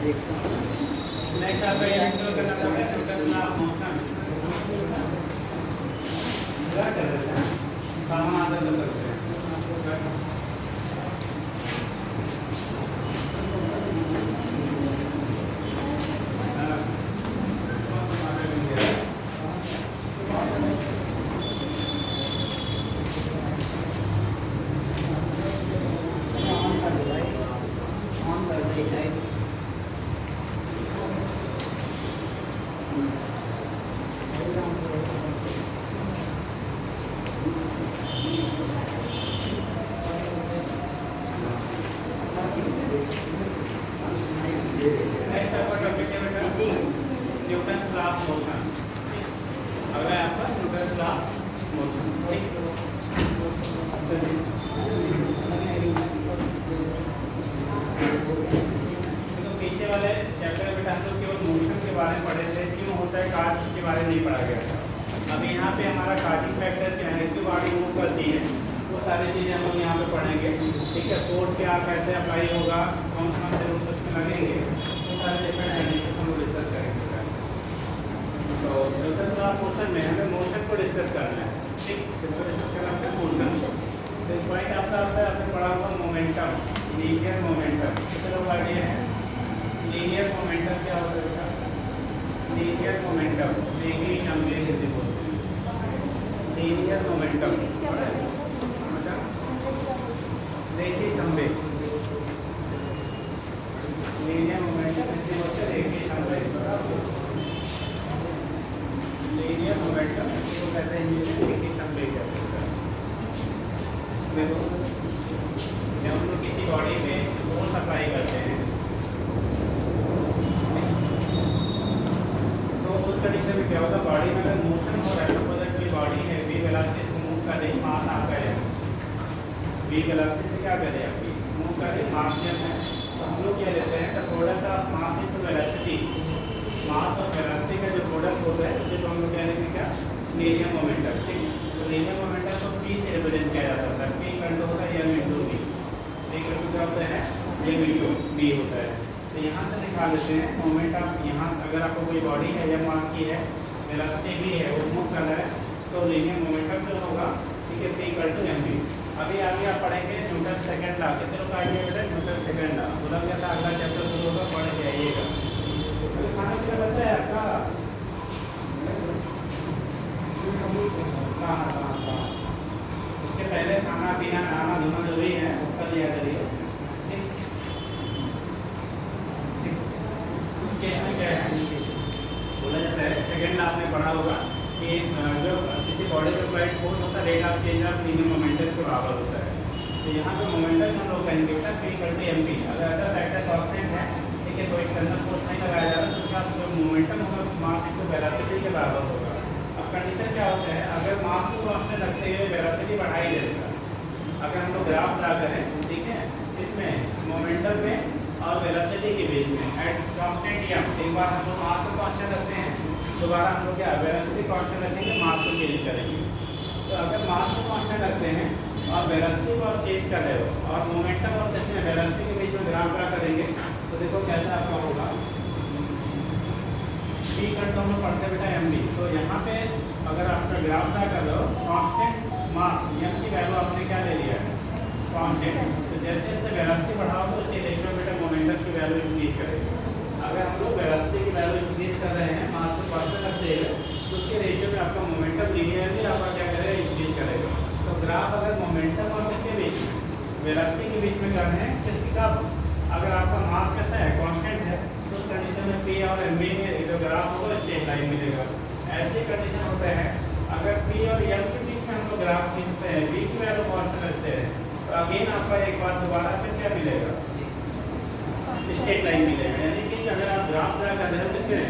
Next आपका intro करना पड़ेगा न्यूटन लॉ ऑफ मोशन क्या कर रहे हैं सामान आदर करते हैं न्यूटन लॉ ऑफ मोशन। अगला है आपका न्यूटन लॉ ऑफ मोशन। तो पीछे वाले चैप्टर में हम लोग केवल मोशन के बारे में पढ़े थे, क्यों होता है कार्य के बारे में नहीं पढ़ा गया था। अब यहाँ पे हमारा कार्डिक फैक्टर क्या है, क्यों बॉडी मूव करती है, वो सारी चीज़ें हम लोग यहाँ पे पढ़ेंगे। ठीक है, फोर्स क्या कैसे अप्लाई होगा, कौन कौन से रूल्स उसमें लगेंगे, वो सारे डिफरेंट कंडीशन हम लोग डिस्कस करेंगे। तो न्यूटन लॉ ऑफ मोशन में हमें मोशन को डिस्कस करना है। ठीक, इसको डिस्कस करना है मोशन। तो पॉइंट आपका आता है, आपने पढ़ा हुआ मोमेंटम, लीनियर मोमेंटम। कितने लोग आइडिया है लीनियर मोमेंटम क्या होता है? लीनियर मोमेंटम लेगी चंबे जैसे बोलते हैं। लीनियर मोमेंटम रेखी चंबे, लीनियर मोमेंटम जैसे बोलते हैं रेखी चंबे। लीनियर मोमेंटम इसको कहते हैं रेखी चंबे कहते हैं। देखो जब हम लोग किसी बॉडी में फोर्स अप्लाई करते हैं तो उस कंडीशन में क्या होता है, बॉडी में अगर मोशन हो रहा है, सपोज कोई बॉडी है वी वेलोसिटी से मूव कर रही, मास आपका है वी वेलोसिटी से क्या कर रही है आपकी मूव कर रही, मास जब है तो हम लोग क्या लेते हैं, the product of mass into velocity. Mass और वेलोसिटी का जो प्रोडक्ट होता है उसे तो हम लोग कह रहे हैं क्या, लीनियर मोमेंटम। ठीक, तो लीनियर मोमेंटम को पी से रिप्रेजेंट किया जाता है। पी कंट्रोल होता है एम इंटू वी, एक क्या होता है एम इंटू वी होता है। तो यहाँ से निकाल देते हैं मोमेंट ऑफ, यहाँ अगर आपको कोई बॉडी है या मास की है, वेलोसिटी भी है, वो मूव कर रहा है, तो लीनियर मोमेंटम जो होगा, ठीक है, P equal to M V. अभी आगे आप पढ़ेंगे न्यूटन सेकंड लॉ। कितने लोग आइडिया बेटा न्यूटन सेकंड लॉ बोला गया था, अगला चैप्टर शुरू होगा, पढ़ जाइएगा। खाना पीना बचा है आपका? हाँ, उसके पहले खाना पीना नहाना धोना जो भी है वो कर लिया करिए। बोला जाता है सेकंड आपने पढ़ा होगा कि जो किसी बॉडी में फ्लाइट फोर्स होता है, rate of change of linear momentum के बराबर होता है। तो यहाँ पे मोमेंटम हम लोग कहेंगे बेटा P equal to M P. अगर अदर फैक्टर कांस्टेंट है, ठीक है, कोई एक्सटर्नल फोर्स नहीं लगाया जा रहा तो उसका जो मोमेंटम होगा मास इनटू वेलोसिटी के बराबर होगा। अब कंडीशन क्या होता है, अगर मास को कांस्टेंट रखते हुए वेलोसिटी बढ़ाई जाएगा। अगर हम लोग ग्राफ ड्रा करें, ठीक है, इसमें मोमेंटम में और वेलोसिटी के बीच में एट कांस्टेंट एम, एक बार हम लोग मास को कांस्टेंट रखते हैं, दोबारा हम लोग क्या वेलोसिटी कांस्टेंट रखेंगे, मास को चेंज करेंगे। तो अगर मास को कांस्टेंट रखते हैं और वेलोसिटी को चेंज कर रहे हो और मोमेंटम और इसमें वेलोसिटी के बीच में ग्राफ ड्रा करेंगे, तो देखो कैसा आपका होगा। पी करते हम लोग पढ़ते बेटा एम बी। तो यहाँ पे अगर आपका ग्राफ ड्रा कर रहे हो, कांस्टेंट मास एम की वैल्यू आपने क्या ले लिया है, कांस्टेंट। तो जैसे जैसे वेलोसिटी बढ़ाओ तो उसी रेशियो में मोमेंटम की वैल्यू इंक्रीज करेगी। अगर हम लोग वेलोसिटी की वैल्यू इंक्रीज कर रहे हैं, मास को कांस्टेंट रखते हैं, तो उसके रेशियो में आपका मोमेंटम लीनियरली आपका क्या करेगा, इंक्रीज करेगा। तो ग्राफ अगर मोमेंटम और किसके बीच में, वेलोसिटी के बीच में कर रहे हैं, किसका अगर आपका मास कैसा है, कांस्टेंट है, तो उस कंडीशन में पी और एम बी में जो ग्राफ होगा स्ट्रेट लाइन मिलेगा। ऐसे कंडीशन होता है अगर पी और एम के बीच में हम लोग ग्राफ खींचते हैं, बी की वैल्यू कांस्टेंट रखते हैं, तो अगेन आपका एक बार दोबारा फिर क्या मिलेगा, स्ट्रेट लाइन मिलेगा। यानी कि अगर आप ग्राफ ड्रा कर रहे हो किसमें,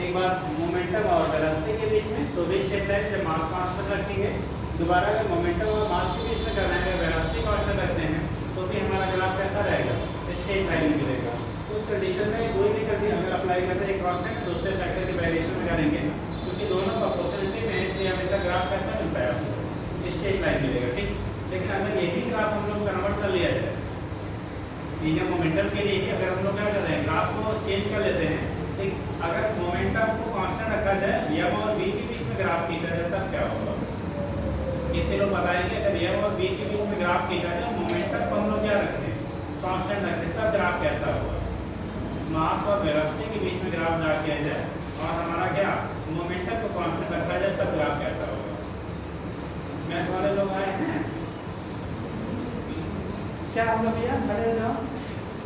एक बार मोमेंटम और वेलोसिटी के बीच में, तो भी स्ट्रेट लाइन जब मास कांस्टेंट रखेंगे, दोबारा अगर मोमेंटम और मास के बीच में कर रहे हैं, अगर वेलोसिटी कांस्टेंट रखते हैं, तो भी हमारा ग्राफ कैसा रहेगा, स्ट्रेट लाइन मिलेगा। तो उस कंडीशन में कोई भी करके अगर अप्लाई करते हैं कांस्टेंट, दूसरे फैक्टर की वेरिएशन में करेंगे, क्योंकि दोनों प्रोपोर्शनलिटी में, इसलिए हमेशा ग्राफ कैसा मिलता है आपको, स्ट्रेट लाइन मिलेगा। ठीक, लेकिन अगर यही ग्राफ हम लोग कन्वर्ट कर लिया जाए, लीनियर मोमेंटम के लिए ही अगर हम लोग क्या कर रहे हैं, ग्राफ को चेंज कर लेते हैं, ठीक, अगर मोमेंटम को कांस्टेंट रखा जाए एम और बी के बीच में ग्राफ खींचा जाए तब क्या होगा? कितने लोग बताएंगे अगर एम और बी के बीच में ग्राफ खींचा जाए, मोमेंटम को हम लोग क्या रखते हैं, कांस्टेंट रखते हैं, तब ग्राफ कैसा होगा? मास और वेलोसिटी के बीच में ग्राफ ड्रा किया जाए और हमारा क्या मोमेंटम को कांस्टेंट रखा जाए, तब ग्राफ कैसा होगा? मैथ वाले लोग आए हैं क्या? हम लोग भैया खड़े हो जाओ,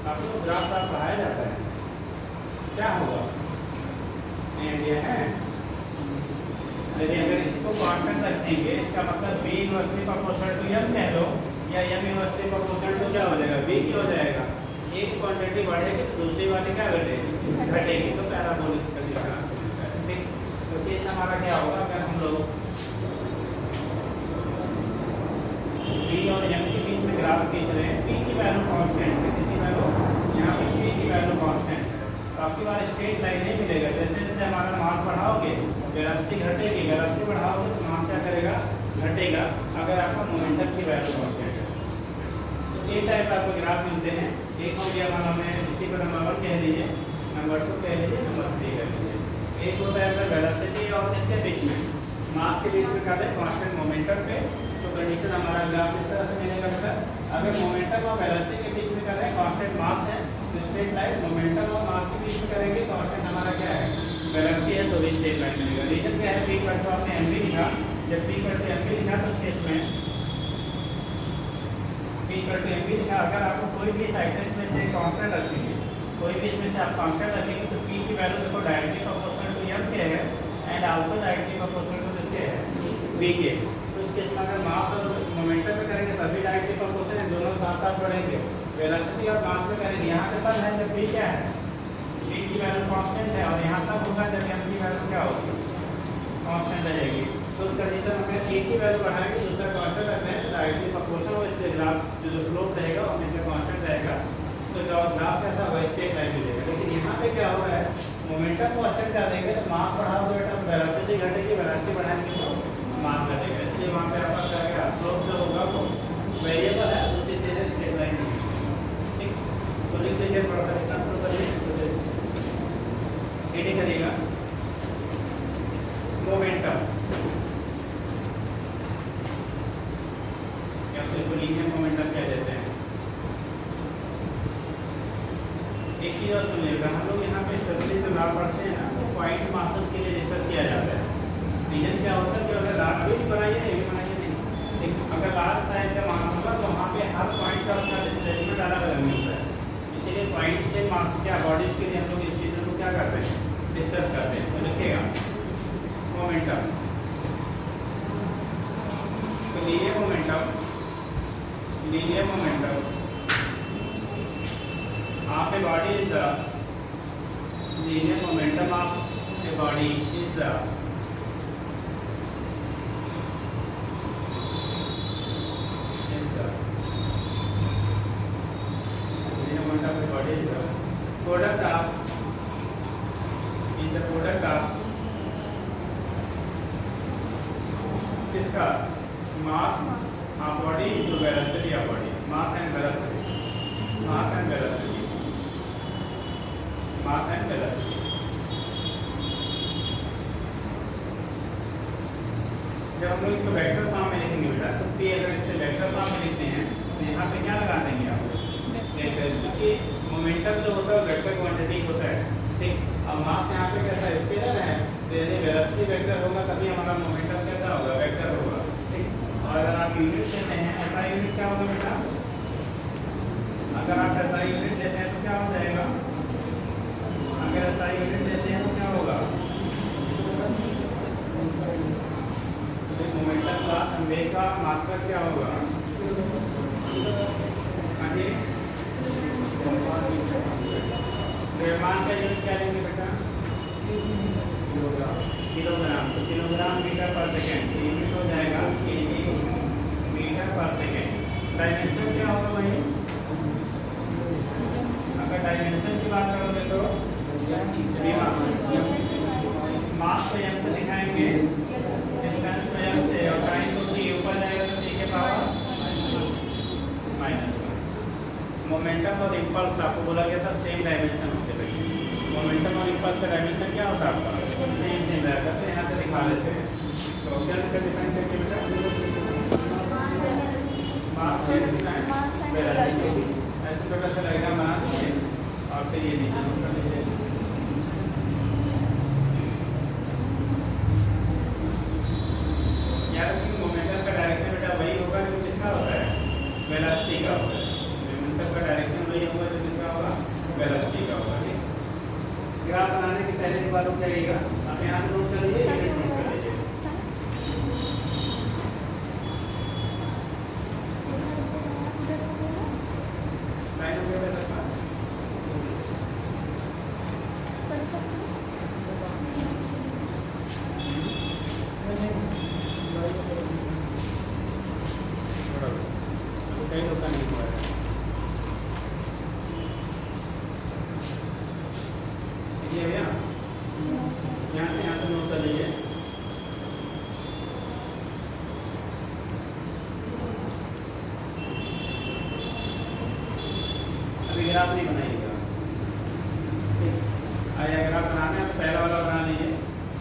आप लोग ग्राफ का पढ़ाया जाता है, क्या होगा? आइडिया है? यदि अगर इसको कांस्टेंट रखेंगे, इसका मतलब B inversely proportional to M कह लो, या एम इनवर्सली प्रोपोर्शनल टू क्या हो जाएगा, बी की हो जाएगा। एक क्वांटिटी बढ़ेगी तो दूसरी वाली क्या घटेगी, घटेगी, तो पैराबोलिक का लिखना, ठीक। तो केस हमारा क्या होगा, अगर हम लोग बी और एम के बीच में ग्राफ खींच रहे हैं, पी की वैल्यू कांस्टेंट है, किसी वैल्यू यहाँ पे पी की वैल्यू कांस्टेंट है, तो आपकी बार स्ट्रेट लाइन नहीं मिलेगा। जैसे जैसे हमारा मास बढ़ाओगे वेलोसिटी घटेगी, वेलोसिटी बढ़ाओगे तो मास क्या करेगा, घटेगा, अगर आपका मोमेंटम की वैल्यू कांस्टेंट है। तो ये टाइप आपको ग्राफ मिलते हैं। एक हो गया मान हमें इसी पर नंबर 1 कह लीजिए, नंबर 2 कह लीजिए, नंबर 3 कह लीजिए। एक होता है अपना वेलोसिटी और इसके बीच में मास के बीच में क्या है, कांस्टेंट मोमेंटम पे, तो कंडीशन हमारा ग्राफ इस तरह से मिलेगा। सर अगर मोमेंटम और वेलोसिटी के बीच में कर रहे हैं, कांस्टेंट मास है तो स्ट्रेट लाइन, मोमेंटम और मास के बीच में करेंगे कांस्टेंट हमारा क्या है, वेलोसिटी है, तो भी स्ट्रेट लाइन मिलेगा। रीजन क्या है, पी पर तो आपने एम भी लिखा, जब पी पर एम भी लिखा तो स्ट्रेट में पी पर एम भी लिखा। अगर आपको कोई भी साइड में से कांस्टेंट रखेंगे, कोई भी इसमें से आप कांस्टेंट रखेंगे, तो पी की वैल्यू देखो डायरेक्टली प्रोपोर्शनल टू एम के है and also directly proportional to this है बी के। तो इसके इसमें अगर मास और मोमेंटम में करेंगे तभी डायरेक्टली प्रोपोर्शनल है, दोनों साथ साथ बढ़ेंगे। वेलोसिटी और मास में करेंगे, यहाँ पे तब है जब पी क्या है, पी की वैल्यू कांस्टेंट है, और यहाँ तब होगा जब एम की वैल्यू क्या होगी, कांस्टेंट रहेगी। तो उस कंडीशन में एक की वैल्यू बढ़ाएंगे, दूसरा कांस्टेंट रखते हैं, तो डायरेक्टली प्रोपोर्शनल और इसके ग्राफ जो स्लोप रहेगा वो हमेशा कांस्टेंट रहेगा, तो ग्राफ कैसा होगा, स्ट्रेट लाइन मिलेगा। लेकिन यहाँ पे क्या हो रहा है, मोमेंटम को कांस्टेंट कर देंगे तो मास बढ़ाओगे तो वेलोसिटी घटेगी, वेलोसिटी बढ़ाएंगे तो मास घटेगा, इसलिए वहाँ पे आपका क्या रहेगा, स्लोप जो होगा वो वेरिएबल है, दूसरी चीज़ है स्ट्रेट लाइन, ठीक। तो लिख लीजिए, पढ़ सकते शुरू करिए, एडी करिएगा मोमेंटम, या फिर इसको लीनियर मोमेंटम कह देते हैं। एक चीज़ और सुनिएगा, हम लोग यहाँ पे स्पेशली जो ग्राफ पढ़ते हैं ना, वो पॉइंट मासेस के लिए डिस्कस किया जाता है। रीजन क्या होता है कि अगर अभी भी बनाइए, ये भी बनाइए नहीं, अगर लास्ट साइज का मान होगा तो वहाँ पे हर पॉइंट का अपना डिस्प्लेसमेंट अलग अलग मिलता है, इसीलिए पॉइंट से मास क्या बॉडीज के लिए हम लोग इस चीज़ को क्या करते हैं, डिस्कस करते हैं। तो लिखिएगा मोमेंटम, तो linear momentum, linear momentum of a body is the linear momentum of a body is the product of is the product of किसका, mass of body into velocity of body, mass and velocity, mass and velocity, mass and velocity। जब हम लोग इसको vector form में लिखेंगे बेटा, तो p अगर इससे वेक्टर फॉर्म में लिखते हैं तो यहाँ पे क्या लगा देंगे आप, क्योंकि मोमेंटम जो होता है वेक्टर क्वांटिटी होता है, ठीक। अब मास यहाँ पे कैसा स्केलर है, तो यदि वेलोसिटी वेक्टर होगा तभी हमारा मोमेंटम कैसा होगा, वेक्टर होगा, ठीक। और अगर आप यूनिट लेते हैं, ऐसा यूनिट क्या होगा बेटा, अगर आप ऐसा यूनिट लेते हैं तो क्या हो जाएगा, अगर ऐसा यूनिट लेते हैं तो क्या होगा, मोमेंटम का संवेग का मात्रक क्या होगा, द्रव्यमान का यूनिट क्या लेंगे बेटा, किलोग्राम, तो किलोग्राम मीटर पर सेकेंड, यूनिट हो जाएगा केजी मीटर पर सेकेंड। डायमेंशन क्या होगा भाई, अगर डायमेंशन की बात करोगे तो मास को एम से दिखाएंगे, डिस्टेंस को एम से, और टाइम को टी ऊपर जाएगा तो टी के पावर माइनस। मोमेंटम और क्या था, सेम डायमेंशन होते थे। मोमेंटम और इम्पल्स का डायमेंशन क्या होता है आपका, सेम रहता है। तो यहाँ से दिखा लेते हैं। तो क्या डिफाइन करके बेटा, मास ऐसे छोटा सा डायग्राम बना दीजिए और फिर ये नीचे नोट कर लीजिए। याद रखिए मोमेंटम का डायरेक्शन बेटा वही होगा जो किसका होता है, वेलोसिटी का होता है। मोमेंटम का डायरेक्शन वही होगा जो किसका होगा, वेलोसिटी का होगा। ठीक, ग्राफ बनाने की पहले की बात क्या रहेगा, आप यहाँ से नोट कर लीजिए, नोट कर लीजिए। कहीं होता नहीं हुआ है। ये भैया यहाँ से नोट कर लीजिए। अभी ग्राफ नहीं बनाइएगा, आया ग्राफ बनाना है तो पहला वाला बना लीजिए,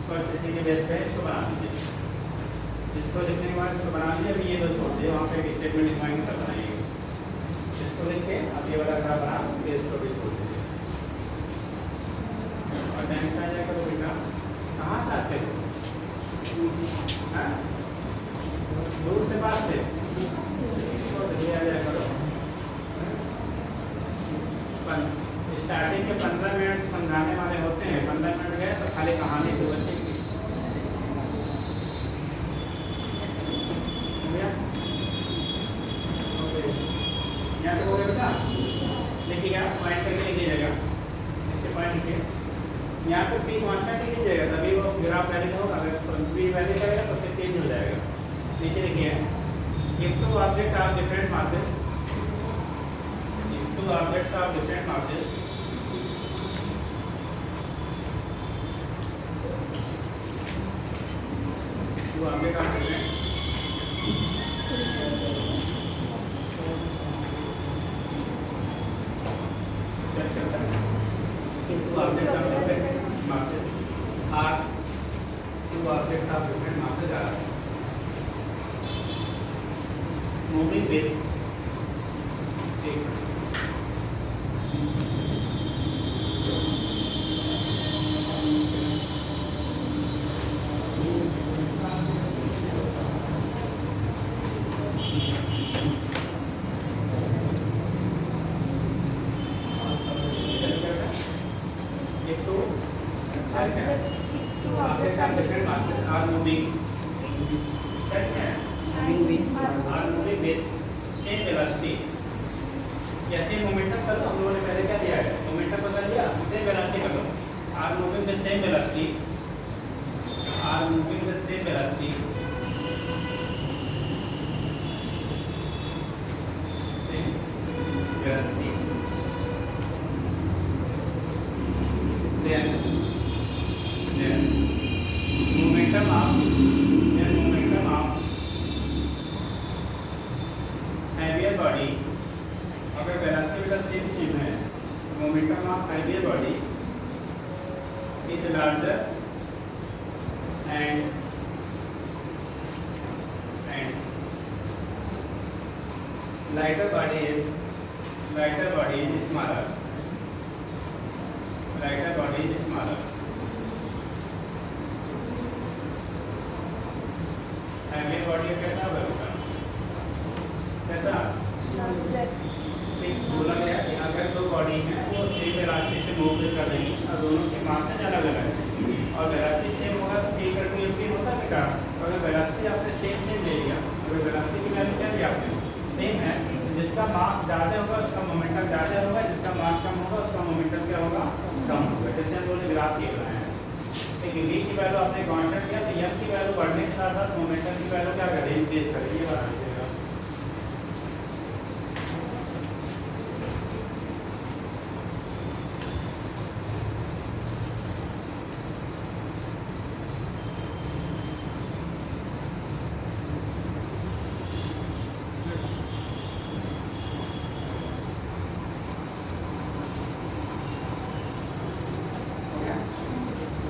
फर्स्ट इसी के बेस पे इसको बना लीजिए। इसको लिखने के बाद इसको बना लीजिए। अभी ये दो छोड़ दिए, वहाँ पे एक स्टेटमेंट लिखवाएंगे तब बनाइएगा। इसको लिख के अब ये वाला ग्राफ बना के इसको भी छोड़ दीजिए। और टाइम आ जाएगा तो बेटा कहाँ से आते हो, दूर से पास से आ जाए करो। स्टार्टिंग के 15 मिनट समझाने वाले होते हैं, 15 मिनट गए तो खाली कहानी तो बचेगी। यहाँ पे हो गया बेटा, लिखिएगा पॉइंट करके लिख लीजिएगा, इसके पॉइंट लिखिए। यहाँ पे पी कांस्टेंट लिख लीजिएगा, तभी वो ग्राफ वैलिड होगा। अगर पी वैलिड करेगा तो फिर चेंज हो जाएगा। नीचे लिखिए, if two objects are different masses, if two objects are different masses, two objects are different, two objects of different masses are moving with जैसे मोमेंटम कर लो, हम लोगों ने पहले क्या दिया है, मोमेंटम बता दिया, सेम वेलोसिटी कर लो। Are moving with same velocity, are moving with same velocity, same velocity, then momentum of heavier body, अगर वेलोसिटी का सेम है, momentum of heavier body is larger and lighter body is smaller. Lighter body is smaller. heavier body कैसा होगा, कैसा बोला गया कि अगर दो बॉडी है वो सेम वेलोसिटी से मूव कर रही है और दोनों के मास अलग अलग है और वेलोसिटी सेम होगा तो पी इक्वल टू एमपी होता है बेटा। अगर वेलोसिटी आपने सेम ले लिया, अगर वेलोसिटी की वैल्यू क्या लिया आपने सेम है, जिसका मास ज़्यादा होगा उसका मोमेंटम ज़्यादा होगा, जिसका मास कम होगा उसका मोमेंटम क्या होगा, कम होगा। जैसे हम लोग ग्राफ देख रहे हैं, एक वी की वैल्यू आपने कांस्टेंट किया तो एम की वैल्यू बढ़ने के साथ साथ मोमेंटम की वैल्यू क्या करें, इंक्रीज करें। ये बात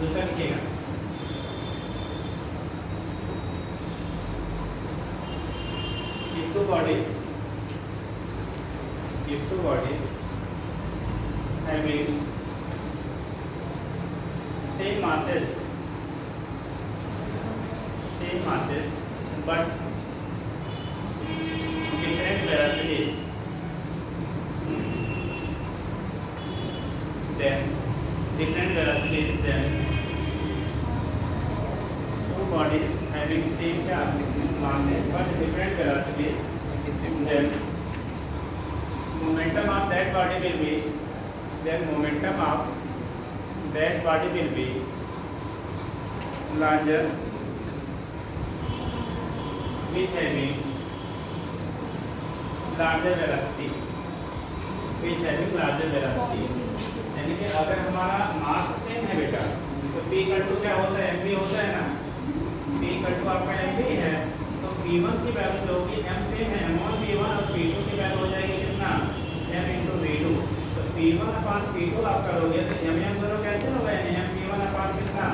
दूसरा लिखिएगा, if two bodies having same masses but different velocities, then two bodies having same masses but different velocities, then momentum of that body will be larger with having larger velocity, यानी कि अगर हमारा mass same है बेटा तो P equal to क्या होता है, mv होता है ना, P इक्वल टू आपका mv है, तो P1 की वैल्यू जो होगी m सेम है m1 P1 और P2 की वैल्यू हो जाएगी कितना m into V2, तो P1 अपान P2 आप करोगे तो m दोनों कैंसिल हो गए, m P1 अपान कितना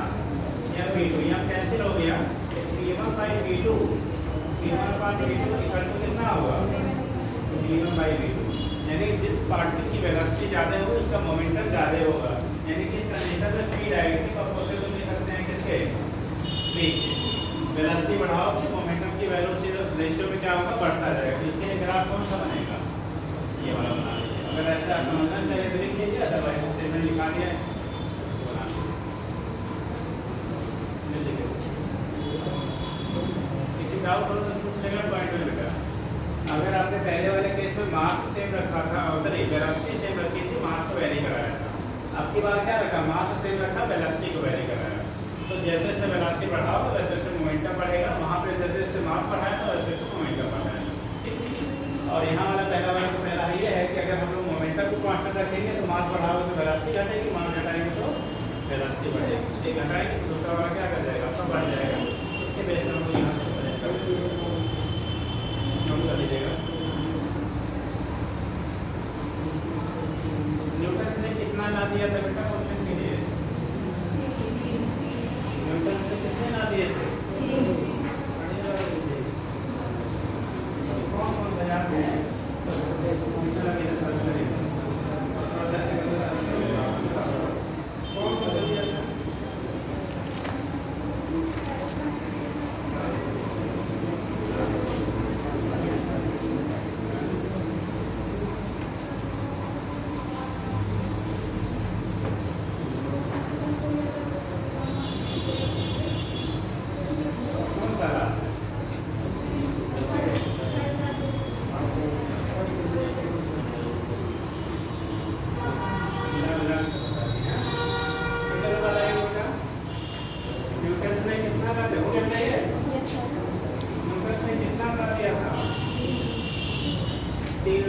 m V2, m कैंसिल हो गया, P1 by V2 upon V2 equal to कितना होगा P1 by V2, यानी जिस पार्टिकल की वेलोसिटी ज़्यादा होगी उसका मोमेंटम ज़्यादा होगा, यानी कि इस कंडीशन में P डायरेक्टली प्रोपोर्शनल लिख सकते हैं किसके, P वेलोसिटी बढ़ाओ तो मोमेंटम की वेलोसिटी रेशियो में क्या होगा, बढ़ता जाएगा, इसके लिए ग्राफ कौन सा बनेगा, ये वाला बना लीजिए, अगर ऐसा समझना चाहिए तो लिख लीजिए, अदरवाइज स्टेटमेंट लिखा दिया है बना लीजिए, किसी डाउट हो तो पूछ लेगा पॉइंट में बेटा। अगर आपने पहले वाले केस में मास सेम रखा था और वेलोसिटी सेम रखी थी, मास को वेरी कराया था, आपकी बार क्या रखा, मास सेम रखा, वेलोसिटी को वेरी कराया, तो जैसे जैसे वेलोसिटी बढ़ाओ वैसे वैसे मोमेंटम बढ़ेगा, वहाँ पे जैसे जैसे मास बढ़ाया तो वैसे वैसे मोमेंटम बढ़ाया, ठीक। और यहाँ वाला पहला वाला तो पहला ये है कि अगर हम लोग मोमेंटम को कांस्टेंट रखेंगे तो मास बढ़ाओगे तो वेलोसिटी घटेगी, मास घटाएंगे तो वेलोसिटी बढ़ेगी, ठीक घटाएंगे तो दूसरा वाला क्या कर जाएगा, सब बढ़ जाएगा, उसके बेस पर हम लोग यहाँ से कर लीजिएगा। न्यूटन ने कितना ला दिया था बेटा क्वेश्चन के लिए, न्यूटन ने कितने ला दिए थे, कौन बाजार में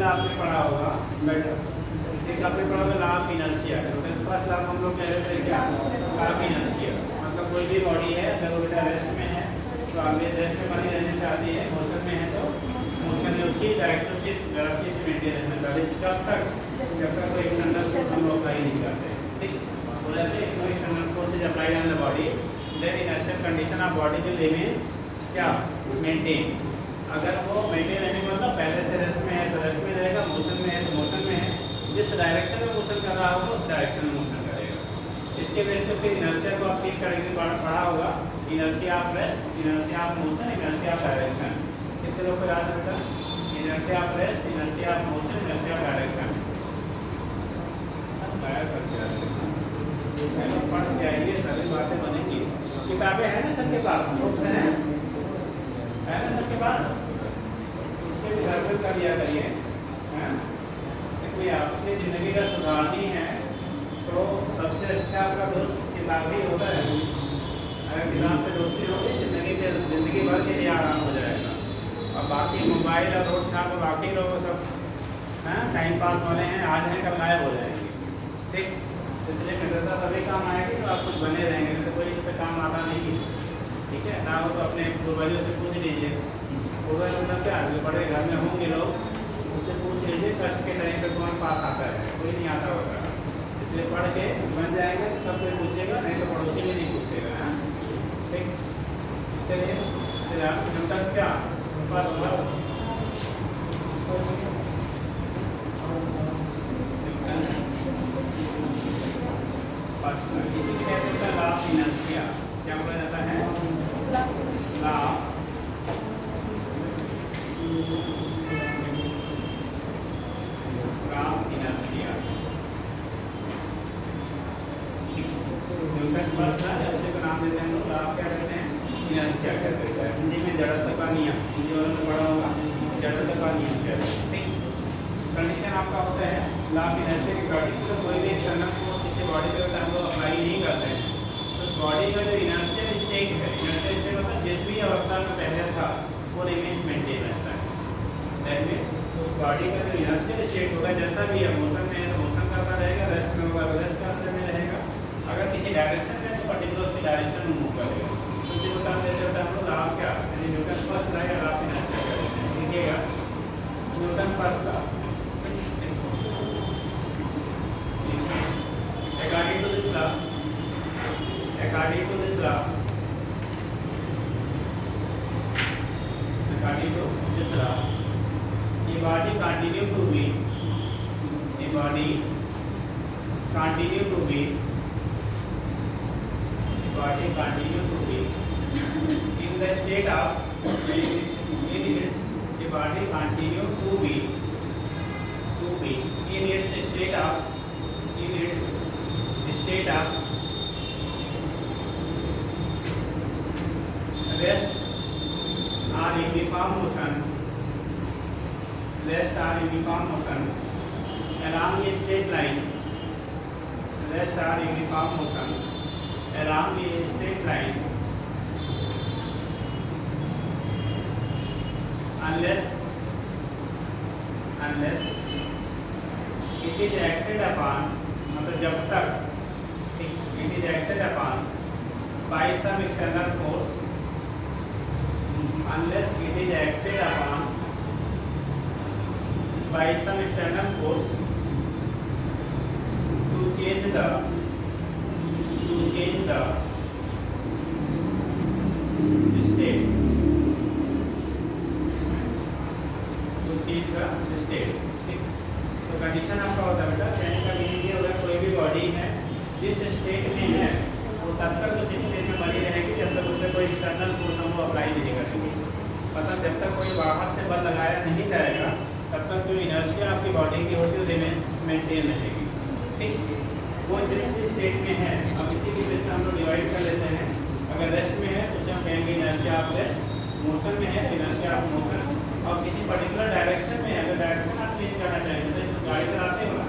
आपने पढ़ा होगा बेटा, एक आपने पढ़ा होगा law of inertia, first law हम लोग कह रहे थे क्या, लॉ ऑफ इनर्शिया, मतलब कोई भी बॉडी है अगर वो बेटा रेस्ट में है तो आगे रेस्ट में बनी रहना चाहती है, मोशन में है तो मोशन में उसी डायरेक्शन से वेलोसिटी से मेंटेन रहना चाहती है, जब तक कोई एक्सटर्नल फोर्स हम लोग अप्लाई नहीं करते, ठीक, बोला थे कोई external force is applied on the body then inertial condition of body will remains क्या, मेंटेन, अगर वो मेंटेन रहने का मतलब पहले से रेस्ट में है तो रेस्ट में रहेगा, मोशन में है तो मोशन में है, जिस डायरेक्शन में मोशन कर रहा होगा उस डायरेक्शन में मोशन करेगा, इसके बेस पे फिर इनर्शिया को आप ठीक करेंगे, पढ़ा होगा inertia of rest, inertia of motion, inertia of direction, कितने लोग को याद है बेटा, inertia of rest, inertia of motion, inertia of direction, पढ़ के आइए सारी बातें बनेंगी, किताबें हैं ना सबके पास, बुक्स हैं है ना सबके पास, उसके रिहर्सल कर लिया करिए, देखिए आपकी ज़िंदगी का सुधारनी है तो सबसे अच्छा आपका दोस्त किताब ही होता है, अगर किताब से दोस्ती होगी ज़िंदगी भर के लिए आराम हो जाएगा, और बाकी मोबाइल और रोड छाप और बाकी लोग सब टाइम पास वाले हैं, आज हैं कल गायब हो जाएंगे, ठीक, इसलिए मदरसा सभी काम आएगी तो आप कुछ बने रहेंगे, नहीं तो कोई इस पर काम आता नहीं है, ठीक है ना, हो तो अपने पूर्वजों से पूछ लीजिए, पूर्वज मतलब क्या बड़े घर में होंगे लोग, उनसे पूछ लीजिए कष्ट के टाइम पर कौन पास आता है, कोई नहीं आता होगा, ये पढ़ के बन जाएगा तब कोई पूछेगा, नहीं तो पड़ोसी भी नहीं पूछेगा। हाँ ठीक, चलिए फिर आप न्यूटन क्या first law, law of inertia क्या बोला जाता है? Law inertia. Newton first law उसी को नाम देते हैं लोग, लॉ क्या कहते हैं? इनर्शिया कहते हैं। हिंदी में जड़त्व का नियम, हिंदी वालों ने पढ़ा होगा, जड़त्व का नियम कहते हैं। ठीक, कंडीशन आपका होता है लॉ ऑफ इनर्शिया के अकॉर्डिंग तो कोई भी एक्सटर्नल फोर्स किसी बॉडी पे होता है हम लोग अप्लाई नहीं करते हैं, तो बॉडी का जो इनर्शियल स्टेट है, इनर्शियल स्टेट मतलब जिस भी अवस्था में पहले था वो रिमेन्स मेंटेन रहता है। दैट मीन्स बॉडी का जो इनर्शियल स्टेट होगा जैसा भी है, मोशन में है तो मोशन करता रहेगा, रेस्ट में होगा तो रेस्ट करते में रहेगा, अगर किसी डायरेक्शन में तो पर्टिकुलर उसी डायरेक्शन में मूव करेगा। तो जो बता देते हैं हम लोग लॉ क्या, यानी न्यूटन फर्स्ट लॉ या लॉ ऑफ इनर्शिया कहते हैं। देखिएगा Newton first law, according to this law, according to this law, according to this law, the body continue to be, the body continue to be, the body continue to be in the state of, in its, the body continue to be in its state of, in its state of rest or uniform motion, rest or uniform motion along a straight line, rest or uniform motion along a straight line, unless it is acted upon, मतलब जब तक it is acted upon by some external force, unless it is acted upon by some external force to change the state, तो condition आपका होता है बेटा, change का meaning ये होगा कोई भी बॉडी है जिस स्टेट में है वो तब तक उस स्टेट में बनी रहेगी जब तक उससे कोई एक्सटर्नल फोर्स हम वो अप्लाई नहीं करेंगे। मतलब जब तक कोई बाहर से बल लगाया नहीं जाएगा तब तक जो इनर्शिया आपकी बॉडी की होती है रिमेन्स मेंटेन रहेगी। ठीक, वो जिस स्टेट में है, अब इसी की वजह से हम लोग डिवाइड कर लेते हैं। अगर रेस्ट में है तो उसे हम कहेंगे इनर्शिया ऑफ रेस्ट, मोशन में है इनर्शिया ऑफ मोशन, और किसी पर्टिकुलर डायरेक्शन में है, अगर डायरेक्शन आप चेंज करना चाहिए, जैसे गाड़ी चलाते हो ना,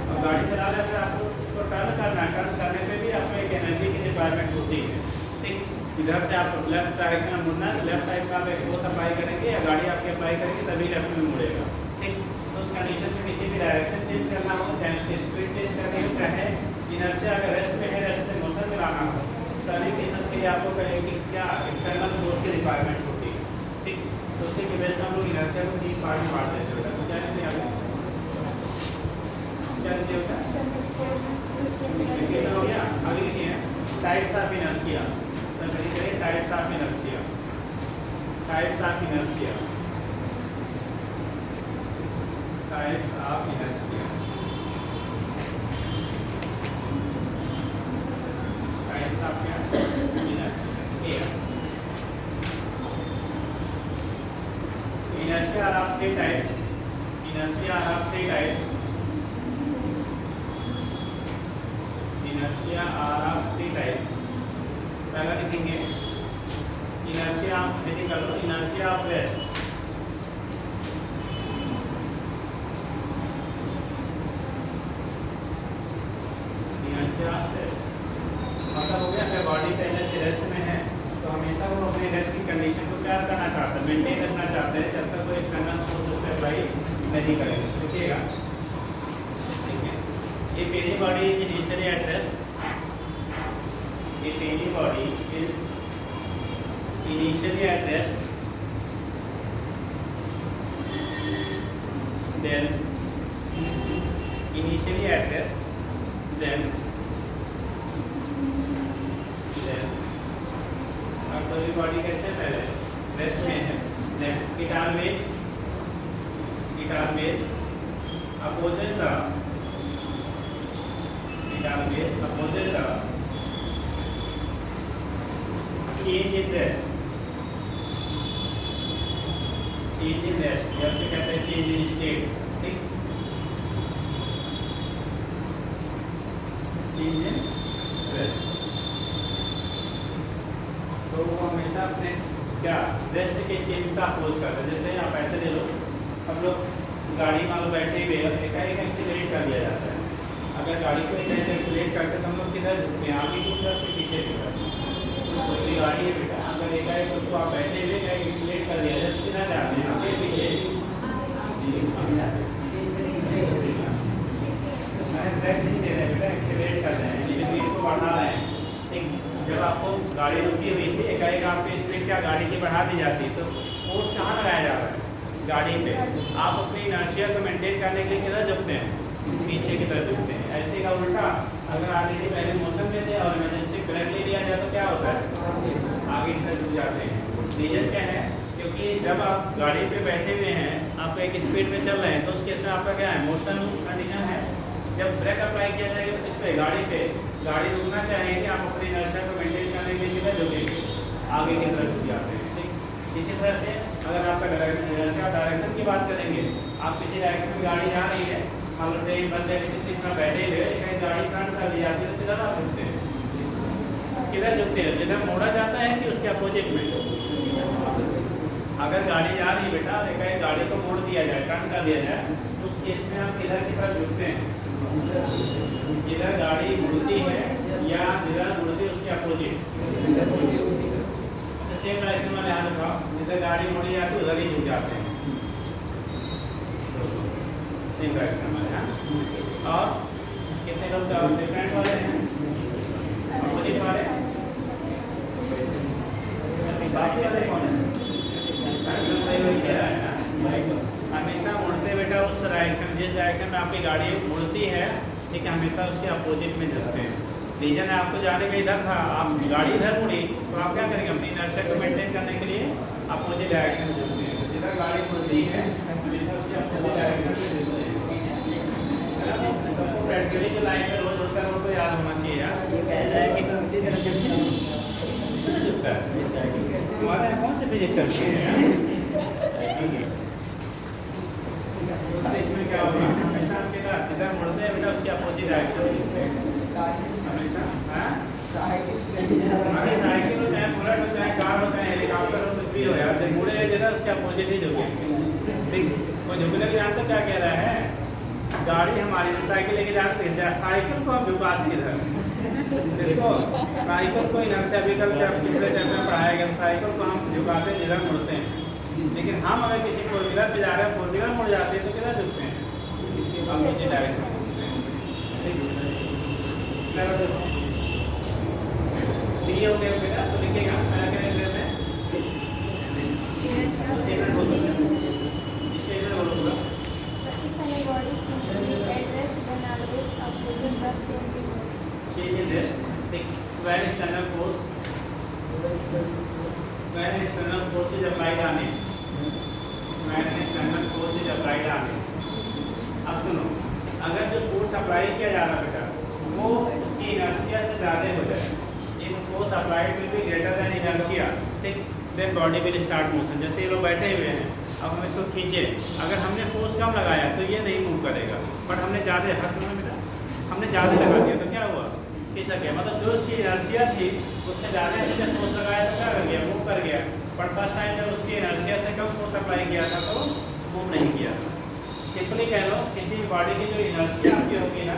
अब गाड़ी चला रहे फिर आपको उसको टर्न करना है, टर्न करने पे भी आपको एक एनर्जी की रिक्वायरमेंट होती है। ठीक, इधर से आपको लेफ्ट डायरेक्शन में मुड़ना है, लेफ्ट साइड का आप फोर्स अप्लाई करेंगे या गाड़ी आपकी अप्लाई करेंगे तभी लेफ्ट में मुड़ेगा। ठीक, तो उस कंडीशन में किसी भी डायरेक्शन चेंज करना हो, चाहे स्पीड चेंज करनी हो, चाहे इनर्शिया अगर रेस्ट में है रेस्ट से मोशन में लाना हो, सभी केसेस के लिए आपको कहेंगे क्या एक्सटर्नल फोर्स की रिक्वायरमेंट होती है। ठीक, तो उसके बेस पर हम लोग इनर्शिया को 3 पार्ट में बांट देते हैं। तो क्या कहते हैं आगे, क्या कहते होता है हो गया। आगे लिखिए टाइप्स ऑफ इनर्शिया, तो करिए types of inertia, types of inertia, types of inertia, types of inertia. Inertia are of 3 types. Inertia are of 3 types. Inertia are of 3 types. पहला लिखेंगे inertia of physical, inertia of rest. Inertia of rest. मतलब हो गया अगर body पहले से rest में है तो हमेशा वो अपने रेस्ट की कंडीशन को क्या करना चाहते हैं, मेंटेन रखना चाहते हैं जब तक कोई एक्सटर्नल फोर्स उस पर अप्लाई नहीं करेंगे। देखिएगा, ठीक है, if any body is initially at rest, if any body is initially at rest, then initially at rest, then अब पूरी बॉडी कैसे पहले रेस्ट में है, then it always opposite the change in rest या फिर कहते हैं change in state, ठीक, change in rest। तो वो हमेशा अपने क्या रेस्ट के चेंज का अपोज करते हैं। जैसे आप ऐसे ले लो, हम लोग गाड़ी मान लो बैठे हुए एकाएक एक्सीलरेट कर दिया जाता है। अगर गाड़ी को एकाएक एक्सीलरेट करते तो हम लोग किधर झुकते हैं, आगे की तरफ से पीछे की तरफ। कोई गाड़ी है बेटा, अगर एकाएक उसको आप बैठे हुए एक्सीलरेट कर दिया जाए तो किधर जाते हैं, आगे पीछे। ब्रेक नहीं दे रहे बेटा, एक्सीलरेट कर रहे हैं, स्पीड को बढ़ा रहे हैं, ठीक। जब आपको गाड़ी रुकी हुई थी एकाएक आपकी स्पीड क्या गाड़ी की बढ़ा दी जाती है तो फोर्स कहाँ लगाया जा रहा है, गाड़ी पे। आप अपनी इनर्शिया को मेंटेन करने के लिए किधर झुकते हैं, पीछे की तरफ झुकते हैं। ऐसे का उल्टा, अगर ऑलरेडी पहले मौसम में थे और इमरजेंसी ब्रेक ले लिया जाए तो क्या होता है, आगे की तरफ झुक जाते हैं। रीजन क्या है, क्योंकि जब आप गाड़ी पे बैठे हुए हैं, आप एक स्पीड में चल रहे हैं तो उसके साथ आपका क्या है, मोशन कंडीशन है। जब ब्रेक अप्लाई किया जाएगा तो इस पर गाड़ी रुकना चाहेंगे, आप अपनी इनर्शिया को मेंटेन करने के लिए किधर झुकेंगे, आगे की तरफ झुक जाते हैं, ठीक। इसी तरह से अगर आपका डायरेक्शन की बात करेंगे, आप किसी डायरेक्शन में गाड़ी जा रही है, मान लो ट्रेन बस या किसी चीज में बैठे हुए कहीं गाड़ी फ्रंट कर दी जाती है तो किधर आप झुकते हैं, किधर झुकते हैं, जिधर मोड़ा जाता है कि उसके अपोजिट में। अगर गाड़ी जा रही है बेटा, कहीं गाड़ी को मोड़ दिया जाए, टर्न कर दिया जाए तो उस केस में आप किधर की तरफ झुकते हैं, जिधर गाड़ी मुड़ती है या जिधर मुड़ती है उसके अपोजिट। सेम डायरेक्शन में ध्यान रखो, जिधर गाड़ी मुड़ी जाती है उधर ही झुक जाते हैं, सेम डायरेक्शन में। और कितने लोग डिफरेंट वाले हैं, अपोजिट वाले, बाकी वाले कौन है, हमेशा मुड़ते बेटा उस डायरेक्शन, जिस डायरेक्शन में आपकी गाड़ी मुड़ती है, ठीक है, हमेशा उसके अपोजिट में चलते हैं। रीजन है आपको जाने का इधर था, आप गाड़ी इधर मुड़ी तो आप क्या करेंगे, अपनी इनर्शिया को मेंटेन करने के लिए अपोजिट डायरेक्शन में चलते हैं। जिधर गाड़ी मुड़ती है हमेशा उसके अपोजिट डायरेक्शन में चलते हैं। सबको प्रैक्टिकली जो लाइन में रोज होता है वो तो याद होना चाहिए यार। ये कह रहा है कि तुम्हारे यहाँ कौन से फिजिक्स करते हैं, इसमें क्या होगा, हमेशा आपके साथ जिधर मुड़ते हैं बेटा उसके अपोजिट डायरेक्शन में हमेशा। साइकिल हो चाहे बुलेट हो चाहे कार हो चाहे हेलीकॉप्टर हो, कुछ भी हो यार, जब मुड़े जिधर उसके अपोजिट ही झुकेंगे, ठीक। वो झुकने के जानते क्या कह रहा है, गाड़ी हमारी साइकिल लेके जाते हैं, साइकिल को हम झुकाते इधर, देखो साइकिल को इनर्शिया व्हीकल से पिछले चैप्टर में पढ़ाया गया, साइकिल को हम झुकाते हैं जिधर मुड़ते हैं। लेकिन हम अगर किसी फोर व्हीलर पे जा रहे हैं, फोर व्हीलर मुड़ जाते हैं तो किधर झुकते हैं, अपोजिट डायरेक्शन में। ये हो गया बेटा, तो लिखेगा मैं क्या लिख रहे थे, स्टेटमेंट बोलूँगा change in rest, when external force is applied on it, अब सुनो, अगर जो फोर्स अप्लाई किया जा रहा बेटा वो उसकी इनर्शिया से ज़्यादा हो जाए, if force applied will be greater than inertia, ठीक, then body will start motion. जैसे ये लोग बैठे हुए हैं, अब हम इसको खींचे, अगर हमने फोर्स कम लगाया तो ये नहीं मूव करेगा, बट हमने ज़्यादा हाथ में बेटा हमने ज़्यादा लगा दिया तो क्या हुआ, खींच गया, मतलब जो उसकी इनर्शिया थी उससे ज़्यादा से फोर्स लगाया तो क्या कर गया, मूव कर गया। बट फर्स्ट टाइम जब उसकी इनर्शिया से कम फोर्स अप्लाई किया था तो मूव नहीं किया था। सिंपली कह लो, किसी बॉडी की जो इनर्शिया आपकी होगी ना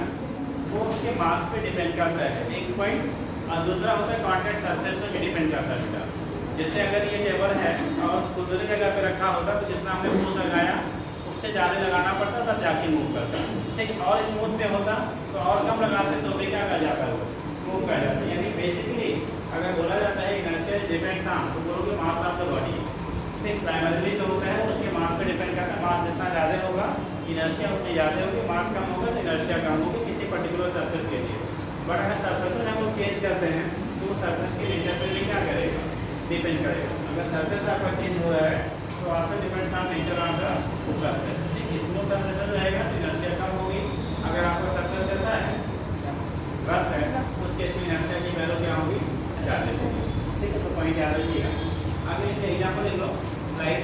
वो उसके मास पे डिपेंड करता है, एक पॉइंट, और दूसरा होता है कॉन्टैक्ट सरफेस पे भी डिपेंड करता है बेटा। जैसे अगर ये टेबल है और दूसरी जगह पे रखा होता तो जितना हमने फोर्स लगाया उससे ज़्यादा लगाना पड़ता तब जाके मूव करता, ठीक। और स्मूथ पे होता तो और कम लगाते तो भी क्या कर जाता है, मूव कर जाता है। यानी बेसिकली अगर बोला जाता है इनर्शिया डिपेंड्स ऑन, तो बोलोगे मास ऑफ द बॉडी, ठीक। प्राइमरीली जो होता है उसके मास पे डिपेंड करता है, मास जितना ज़्यादा होगा इनर्शिया उतनी ज़्यादा होगी, मास कम होगा तो इनर्शिया कम होगी किसी पर्टिकुलर सरफेस के लिए। चेंज करते हैं तो सरफेस के नेचर पर भी क्या करेगा, डिपेंड करेगा। अगर सरफेस आपका चेंज हो रहा है तो आपसे depend on nature of the surface. ठीक, स्मूथ सरफेस रहेगा तो इनर्शिया कम होगी। अगर आपका सरफेस कैसा है, रफ है, उस केस में इनर्शिया की वैल्यू क्या होगी, ज़्यादा होगी। ठीक है, तो पॉइंट याद रखिएगा। आगे इसके एग्जाम्पल ले लो, लाइक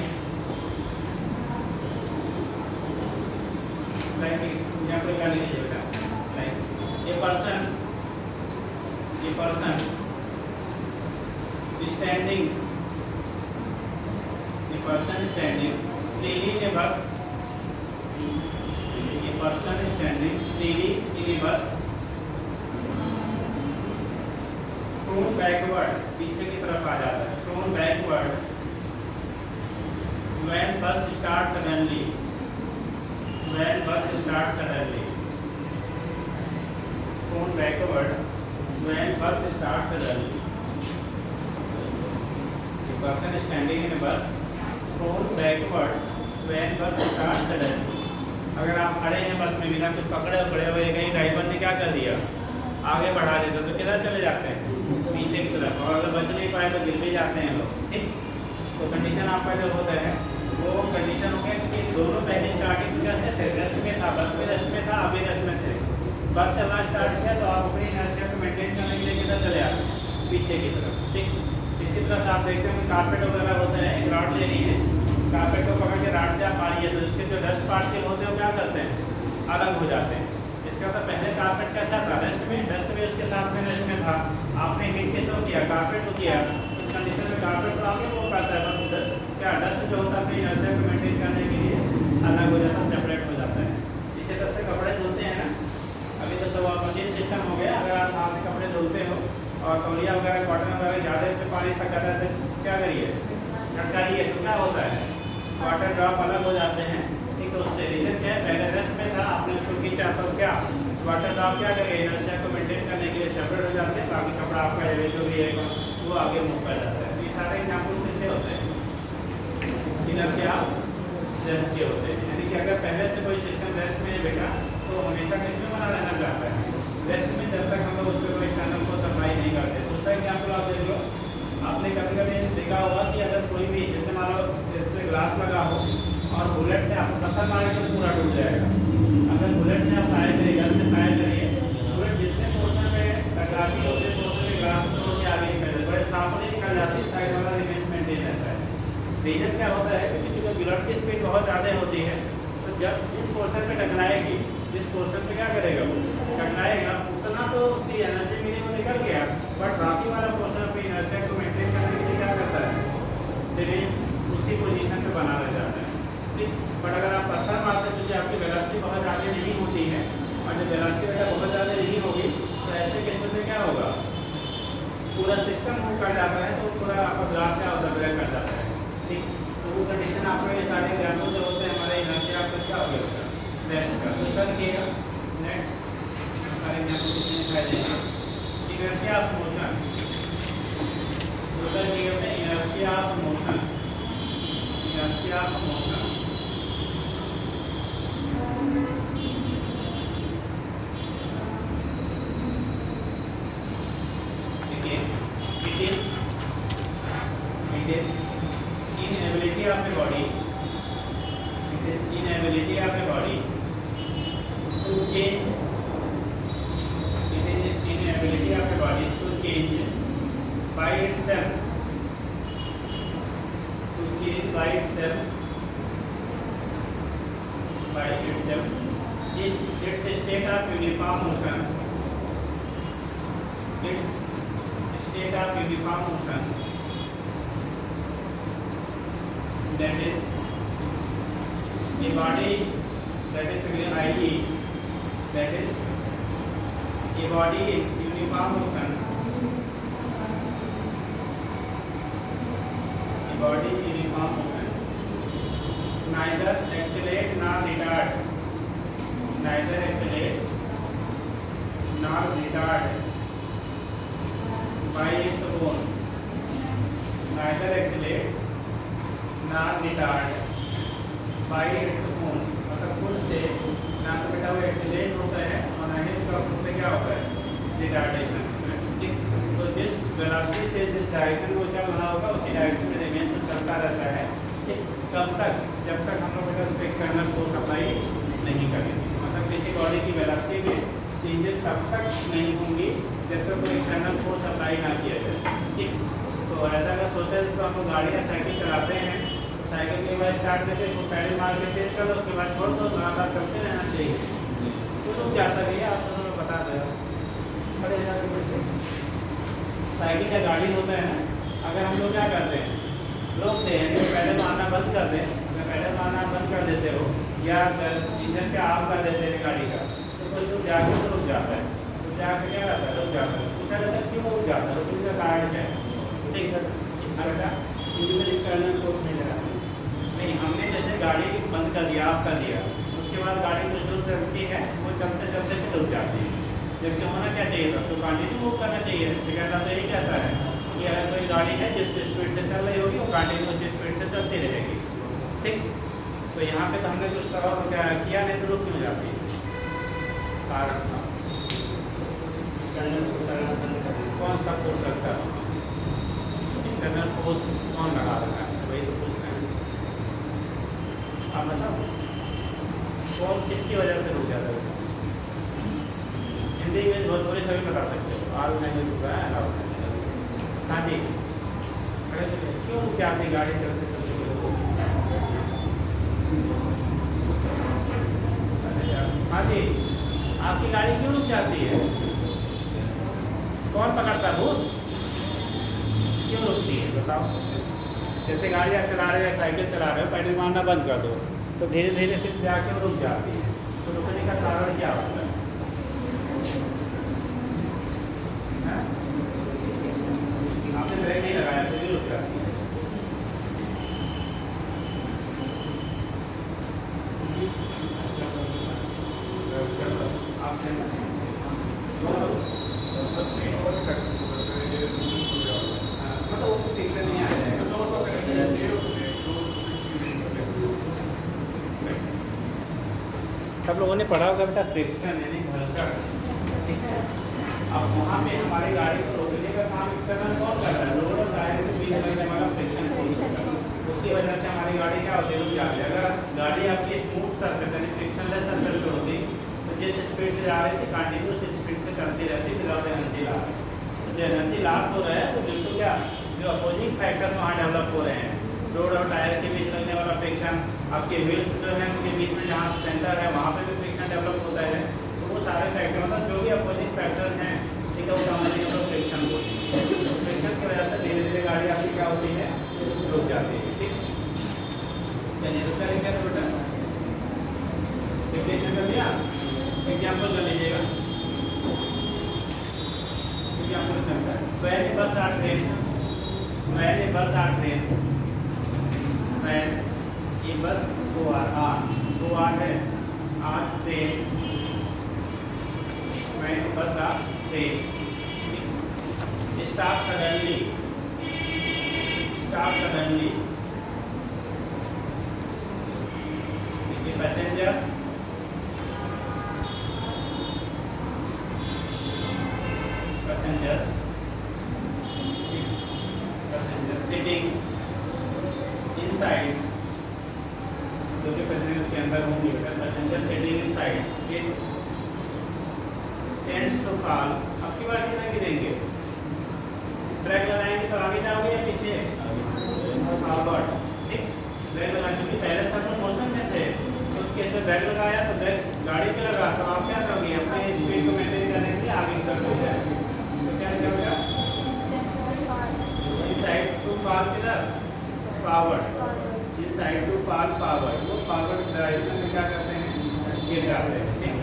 एग्जाम्पल क्या लीजिए बेटा, like a person standing freely in a bus, thrown backward, पीछे की तरफ आ जाता है, thrown backward when bus starts suddenly, thrown backward when bus starts suddenly. The person is standing in a bus, thrown backward when bus starts suddenly. अगर आप खड़े हैं बस में बिना कुछ पकड़े हुए कहीं ड्राइवर ने क्या कर दिया, आगे बढ़ा देते तो किधर चले जाते हैं, पीछे की तरफ, और अगर बच नहीं पाए तो गिर भी जाते हैं लोग। ठीक, तो कंडीशन आपका जो होता है वो कंडीशन हो गया कि दोनों पहले स्टार्टिंग कैसे थे, रेस्ट में था, बस में रेस्ट में था, अभी रेस्ट में थे। बस चलना स्टार्ट किया तो आप अपनी इनर्शिया को मेंटेन करने के लिए किधर चले आते हैं, पीछे की तरफ। ठीक, इसी तरह से आप देखते हैं कारपेट वगैरह होता है, एक रॉड लेनी है, कारपेट को पकड़ के राड से आप मारिए तो इसके जो डस्ट पार्टिकल होते हैं वो क्या करते हैं, अलग हो जाते हैं। इसका मतलब पहले कारपेट कैसा था, रेस्ट में, डस्ट में उसके साथ में रेस्ट में था, आपने हिट के तो किया, कारपेट को किया, उस कंडीशन में कारपेट तो आगे वो करता है, बस उधर क्या डस्ट जो होता है अपनी इनर्शिया को मेंटेन करने के लिए अलग हो जाता है, सेपरेट हो जाता है। इसी तरह से कपड़े धुलते हैं ना, अभी तो सब मशीन सिस्टम हो गया, अगर आप हाथ से कपड़े धुलते हो और तौलिया वगैरह कॉटन वगैरह ज़्यादा इसमें पानी सका रहता है, क्या करिए, झटकाइए तो क्या होता है, वाटर ड्रॉप अलग हो जाते हैं। ठीक है, उससे रीजन क्या है, पहले रेस्ट में था, आपने उसको खींचा तो क्या वाटर ड्रॉप क्या करेगा, इनर्शिया को मेंटेन करने के लिए सेपरेट हो जाते हैं, बाकी कपड़ा आपका जो भी है वो आगे मूव कर जाता है। ये सारे एग्जाम्पल किससे होते हैं, इनर्शिया रेस्ट के होते हैं। यानी कि अगर पहले से कोई सिस्टम रेस्ट में है बेटा तो हमेशा किसमें बना रहना चाहता है, रेस्ट में, जब तक हम लोग उस पर कोई एक्सटर्नल को सप्लाई नहीं करते। उसका एग्जाम्पल आप देख लो, आपने कभी कभी देखा होगा कि अगर कोई भी जैसे मान लो जैसे ग्लास लगा हो और बुलेट से आपको पत्थर मारे तो पूरा टूट जाएगा। अगर बुलेट से आप फायर करिए, गन से फायर करिए, बुलेट जितने पोर्शन में टकराती है उतने पोर्शन में ग्लास तोड़ के आगे निकल जाता है, बड़े सामने निकल जाती है, साइड वाला रिमेस मेंटेन रहता है। रीजन क्या होता है, किसी को ब्लड की स्पीड बहुत ज़्यादा होती है तो जब जिस पोर्शन में टकराएगी, जिस पोर्शन में क्या करेगा वो टकराएगा, उतना तो उसकी एनर्जी मिली वो निकल गया, बट बाकी वाला पोर्शन अपनी इनर्शिया को मेंटेन करने के लिए क्या करता है, रिलीज उसी पोजीशन पे बना रह जाता है। ठीक, बट अगर आप पत्थर मारते तो जो आपकी वेलोसिटी बहुत ज़्यादा नहीं होती है, और जब वेलोसिटी बेटा बहुत ज़्यादा नहीं होगी तो ऐसे केसेस में क्या होगा, पूरा सिस्टम मूव कर जाता है, तो पूरा आपका ग्लास क्या होता है, ब्रेक कर जाता है। ठीक, तो वो कंडीशन आपको ये सारे एग्जाम्पल जो होते हैं हमारे इनर्शिया आपका क्या हो गया, रेस्ट का उसका दिखेगा। नेक्स्ट सारे एग्जाम्पल कितने दिखाई देंगे, इनर्शिया ऑफ मोशन, दूसरा चीज है inertia of motion, inertia of motion. देखिए it is inability of the body, it is inability of the body to change, it is inability of the body to change by itself, to change by itself, by itself, its state of uniform motion, its state of uniform motion, that is the body, that is i.e. that is a body in uniform motion, a body in uniform motion, neither accelerate nor retard, neither accelerate nor retard by its own, neither accelerate nor retard by its own, मतलब खुद से ना तो बेटा वो एक्सीलेट होता है और ना ही उसका खुद से क्या होता है, रिटार्डेशन। ठीक, वेलोसिटी से जिस डायरेक्शन में क्या बना होगा उसी डायरेक्शन में रिमेन चलता रहता है कब तक, जब तक हम लोग अगर एक्सटर्नल फोर्स अप्लाई नहीं करेंगे। मतलब किसी बॉडी की वेलोसिटी में चेंजेस तब तक नहीं होंगी जब तक कोई एक्सटर्नल फोर्स अप्लाई ना किया जाए। ठीक, तो ऐसा अगर सोचते हैं तो हम लोग गाड़ी या साइकिल चलाते हैं, साइकिल के बाद स्टार्ट करके तो पैडल मार के तेज कर दो, उसके बाद छोड़ दो, लगातार करते रहना चाहिए। तो लोग जाता है आप तो बता दो बड़े साइकिल या गाड़ी होता है ना, अगर हम लोग क्या करते हैं रोकते हैं, पैडल मारना बंद कर दें, अगर पैडल मारना बंद कर देते हो या इंजन का ऑफ कर देते हैं गाड़ी का, तो कोई लोग जाकर तो रुक जाता है, तो जाकर क्या रहता है रुक जाता है, पूछा जाता है क्यों रुक जाता है, तो इसका कारण क्या है। ठीक सर, बेटा इंजन एक्सटर्नल फोर्स नहीं लगा नहीं, हमने जैसे गाड़ी बंद कर दिया, ऑफ कर दिया, उसके बाद गाड़ी में जो चलती है वो चलते चलते से रुक जाती है, जबकि होना क्या चाहिए था, तो कंटिन्यू मूव करना चाहिए। शिकायत तो यही कहता है कि अगर कोई गाड़ी है जिस स्पीड से चल रही होगी वो कंटिन्यू उस स्पीड से चलती रहेगी। ठीक, तो यहाँ पे तो हमने कुछ सवाल क्या किया नहीं तो रुक क्यों जाती है, कारण था कौन सा फोर्स करता है, एक्सटर्नल फोर्स कौन लगा रहा है, वही तो पूछ रहे हैं आप बताओ कौन किसकी वजह से रुक जाता है। हिंदी में बहुत थोड़ी सभी बता सकते हो, आज मैंने रुका है अलाउ। हाँ जी, क्यों रुक जाती गाड़ी चलते चलते, हाँ जी आपकी गाड़ी क्यों रुक जाती है, कौन पकड़ता है भूत, क्यों रुकती है बताओ। जैसे गाड़ी आप चला रहे हो, साइकिल चला रहे हो, पैडल मारना बंद कर दो तो धीरे धीरे फिर जाके रुक जाती है, तो रुकने का कारण क्या होता है। आपने ब्रेक नहीं लगाया तो भी रुक जाती है। मतलब वो ठीक से नहीं आ जाएगा, सब लोगों ने पढ़ा होगा बेटा फ्रिक्शन यानी घर्षण। ठीक है, अब वहाँ पे हमारी गाड़ी को रोकने का काम एक्सटर्नल कौन कर रहा है, रोड और टायर के बीच में हमारा फ्रिक्शन उसकी वजह से हमारी गाड़ी क्या होती है रुक जाती है। अगर गाड़ी आपकी स्मूथ सरफेस यानी फ्रिक्शनलेस सरफेस पर होती तो जिस स्पीड से जा रही थी कंटिन्यूस स्पीड से चलती रहती विदाउट एनर्जी लॉस। तो जो एनर्जी लॉस हो रहा है वो बिल्कुल क्या जो अपोजिंग फैक्टर्स वहाँ डेवलप हो रहे हैं, रोड और टायर के बीच लगने वाला फ्रिक्शन, आपके व्हील्स जो है उनके बीच में जहाँ सेंटर है वहाँ पे भी फ्रिक्शन डेवलप होता है, तो वो सारे फैक्टर मतलब जो भी अपोजिंग फैक्टर्स हैं ठीक है वो समझिए मतलब फ्रिक्शन होती है। फ्रिक्शन की वजह से धीरे धीरे गाड़ी आपकी क्या होती है रुक जाती है। ठीक, चलिए उसका लिखा है बेटा डिफिनेशन कर दिया, एग्जाम्पल कर लीजिएगा। एग्जाम्पल करता है when bus are train, when a bus are train, when a bus go are है are train, when a bus are train, stop suddenly, passengers sitting inside, जो कि पैसेंजर्स के अंदर होंगे, passenger sitting inside it tends to fall. अब की बार कितना गिरेंगे, ब्रेक लगाएंगे तो आगे जाओगे या पीछे, फॉरवर्ड। ठीक, ब्रेक लगा क्योंकि पहले सब लोग मोशन में थे तो उसके इसमें ब्रेक लगाया तो ब्रेक गाड़ी पे लगा तो आप क्या करोगे अपने स्पीड को मेंटेन करने के लिए आगे की तरफ हो जाए, तो क्या करोगे इनसाइड टू फॉल किधर forward, inside to fall forward, वो फॉरवर्ड डायरेक्शन में क्या करते हैं गिर जाते हैं। ठीक,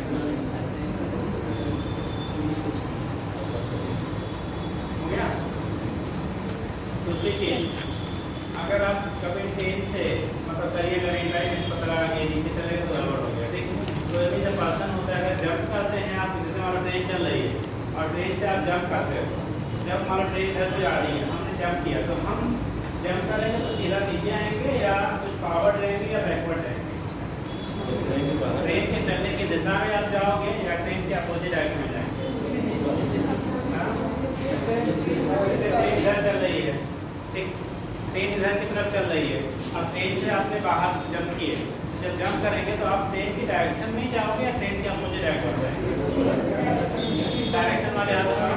हो गया। दूसरी चीज अगर आप कभी ट्रेन से मतलब करिए अगर लाइन पतला आगे नीचे चले तो गड़बड़ हो गया। ठीक, तो यदि जब पर्सन होता है अगर जंप करते हैं आप, जैसे हमारा ट्रेन चल रही है और ट्रेन से आप जंप करते हो, जब हमारा ट्रेन इधर से आ रही है हमने जंप किया तो हम जंप करेंगे तो सीधा नीचे आएंगे या कुछ फॉरवर्ड रहेंगे या बैकवर्ड रहेंगे, ट्रेन के चलने की दिशा में आप जाओगे या ट्रेन के अपोजिट डायरेक्शन में जाएंगे। बाहर जंप किए, जब जंप करेंगे तो आप ट्रेन की डायरेक्शन में ही जाओगे या ट्रेन के अपोजिट डायरेक्शन जाएंगे? डायरेक्शन वाले हाथ में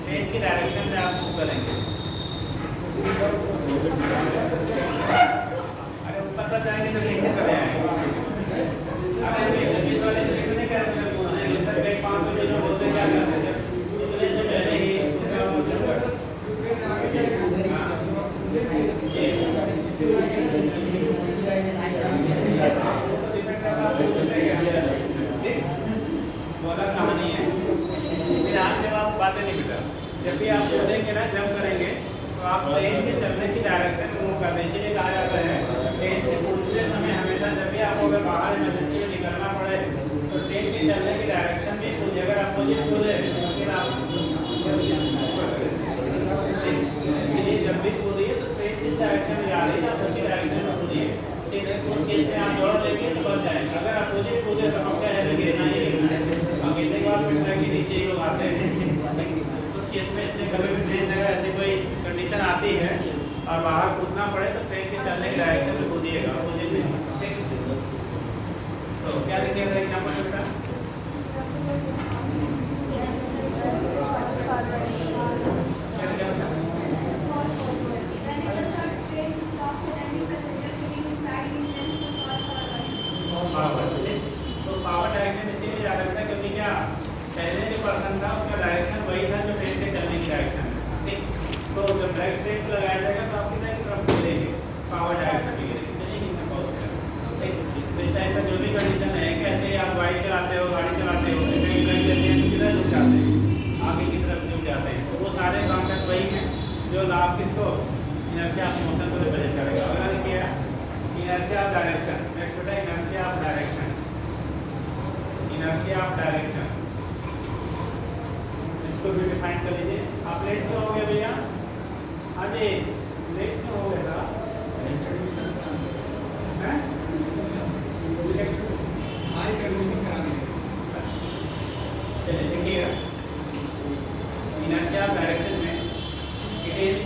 ट्रेन की डायरेक्शन में आप मूव करेंगे। अरे ऊपर तक जाएंगे तो नीचे चले आएंगे। अरे सर्विस वाले नहीं करेंगे सर, बैक पाँव पे जो बोलते क्या करते थे तो पहले ही बोला कहानी है। फिर आज जब आप बातें नहीं बेटा, जब भी आप कूदेंगे ना जंप करेंगे तो आप ट्रेन के चलने की डायरेक्शन में मूव कर दें। इसीलिए कहा जाता है ट्रेन के कूदते समय हमेशा जब भी आपको अगर बाहर इमरजेंसी में निकलना पड़े तो ट्रेन के चलने की डायरेक्शन में कूदे। अगर आप अपोजिट कूदे फिर आप इसलिए जब भी कूदिए तो ट्रेन जिस डायरेक्शन में जा रही है आप उसी डायरेक्शन में कूदिए। ठीक है, उस केस में आप दौड़ लेंगे तो बच जाएंगे। अगर अपोजिट कूदे तो हम क्या है गिरना ही गिरना है। गिरने के बाद पिटने के नीचे ही लोग आते हैं। उस केस में इसलिए कभी भी ट्रेन अगर ऐसी कोई कंडीशन आती है और बाहर कूदना पड़े तो ट्रेन के चलने की डायरेक्शन में कूदिएगा अपोजिट में। तो क्या लिखिएगा एग्जाम्पल बेटा? तो पावर डायरेक्शन इसीलिए याद रखना क्योंकि क्या पहले जो पर्सन था उसका डायरेक्शन वही था जो ट्रेन के चलने की डायरेक्शन। ठीक, तो जब ब्रेक ट्रेन लगाया जाएगा तो आप किधर की तरफ गिरेंगे? पावर डायरेक्शन में गिरेंगे। चलिए कितना बहुत ठीक। इस टाइप का जो भी कंडीशन है, कैसे आप बाइक चलाते हो, गाड़ी चलाते हो, कहीं ब्रेक लेते हैं तो किधर रुक जाते हैं? आगे की तरफ रुक जाते हैं। तो वो सारे कॉन्सेप्ट वही हैं जो लाभ किसको इनर्शिया ऑफ मोशन को रिप्रेजेंट करेगा। अगर किया इनर्शिया ऑफ डायरेक्शन, नेक्स्ट होता है inertia of direction. Inertia of direction इसको भी डिफाइन कर लीजिए। आप लेट क्यों हो गए भैया? हाँ जी, लेट क्यों हो गया था? चलिए देखिएगा, इनर्शिया ऑफ डायरेक्शन में it is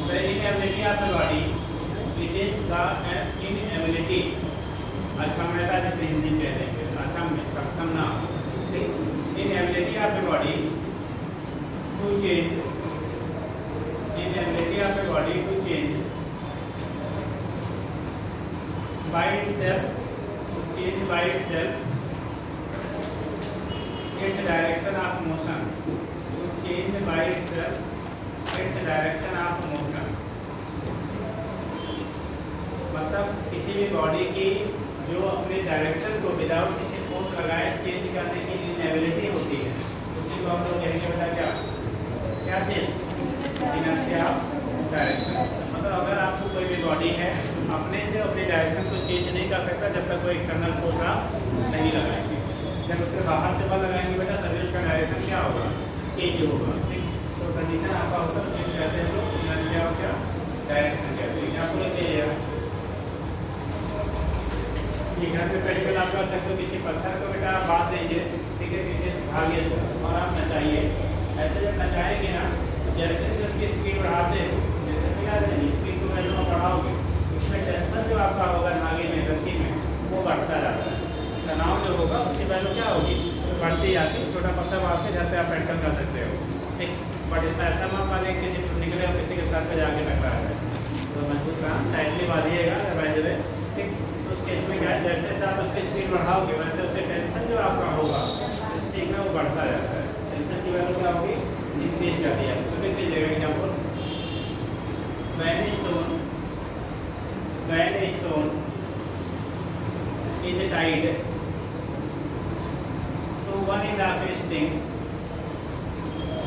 the inability of the body, it is the inability, Assam रहता है जैसे हिंदी कह देंगे, असम में सक्षम ना, inability of the body to change, inability of the body to change by itself, change by itself its direction of motion, to change by itself its direction of motion। मतलब किसी भी बॉडी की जो अपने डायरेक्शन को without किसी force लगाए change करने की इनएबिलिटी होती है, उसी को हम लोग कहेंगे बेटा क्या क्या चेंज? Inertia of direction. मतलब अगर आपको कोई भी बॉडी है अपने से अपने डायरेक्शन को चेंज नहीं कर सकता जब तक कोई एक्सटर्नल फोर्स आप नहीं लगाएंगे। जब उसके बाहर से बल लगाएंगे बेटा तभी उसका डायरेक्शन क्या होगा? चेंज होगा। ठीक, तो कंडीशन आपका होता है कहते हैं तो इनर्शिया ऑफ क्या डायरेक्शन कहते हैं। आपको लेके घर में प्रैक्टिकल आप कर सकते हो। किसी पत्थर को बेटा आप बांध दीजिए, ठीक है, किसी धागे से और आप नचाइए। ऐसे जब नचाएंगे ना जैसे जैसे उसकी स्पीड बढ़ाते हो, जैसे क्या स्पीड को वैल्यू में बढ़ाओगे उसमें टेंशन जो आपका होगा धागे में रस्सी में वो बढ़ता जाता है। तनाव जो होगा उसकी वैल्यू क्या होगी? तो बढ़ती जाती है। छोटा पत्थर बांध के घर पे आप प्रैक्टिकल कर सकते हो। ठीक, बट इसका ऐसा मत मानिए कि निकले और किसी के सर पे जाके टकरा है तो मजबूत काम टाइटली बांधिएगा बांधिए। ठीक, उस केस में क्या है जैसे जैसे आप उसकी स्पीड बढ़ाओगे वैसे उससे टेंशन जो आपका होगा स्टिक में वो बढ़ता जाता है। टेंशन की वैल्यू क्या होगी? इंक्रीज कर दिया। तो लिख लीजिएगा example, when a stone is tied to one end of a string,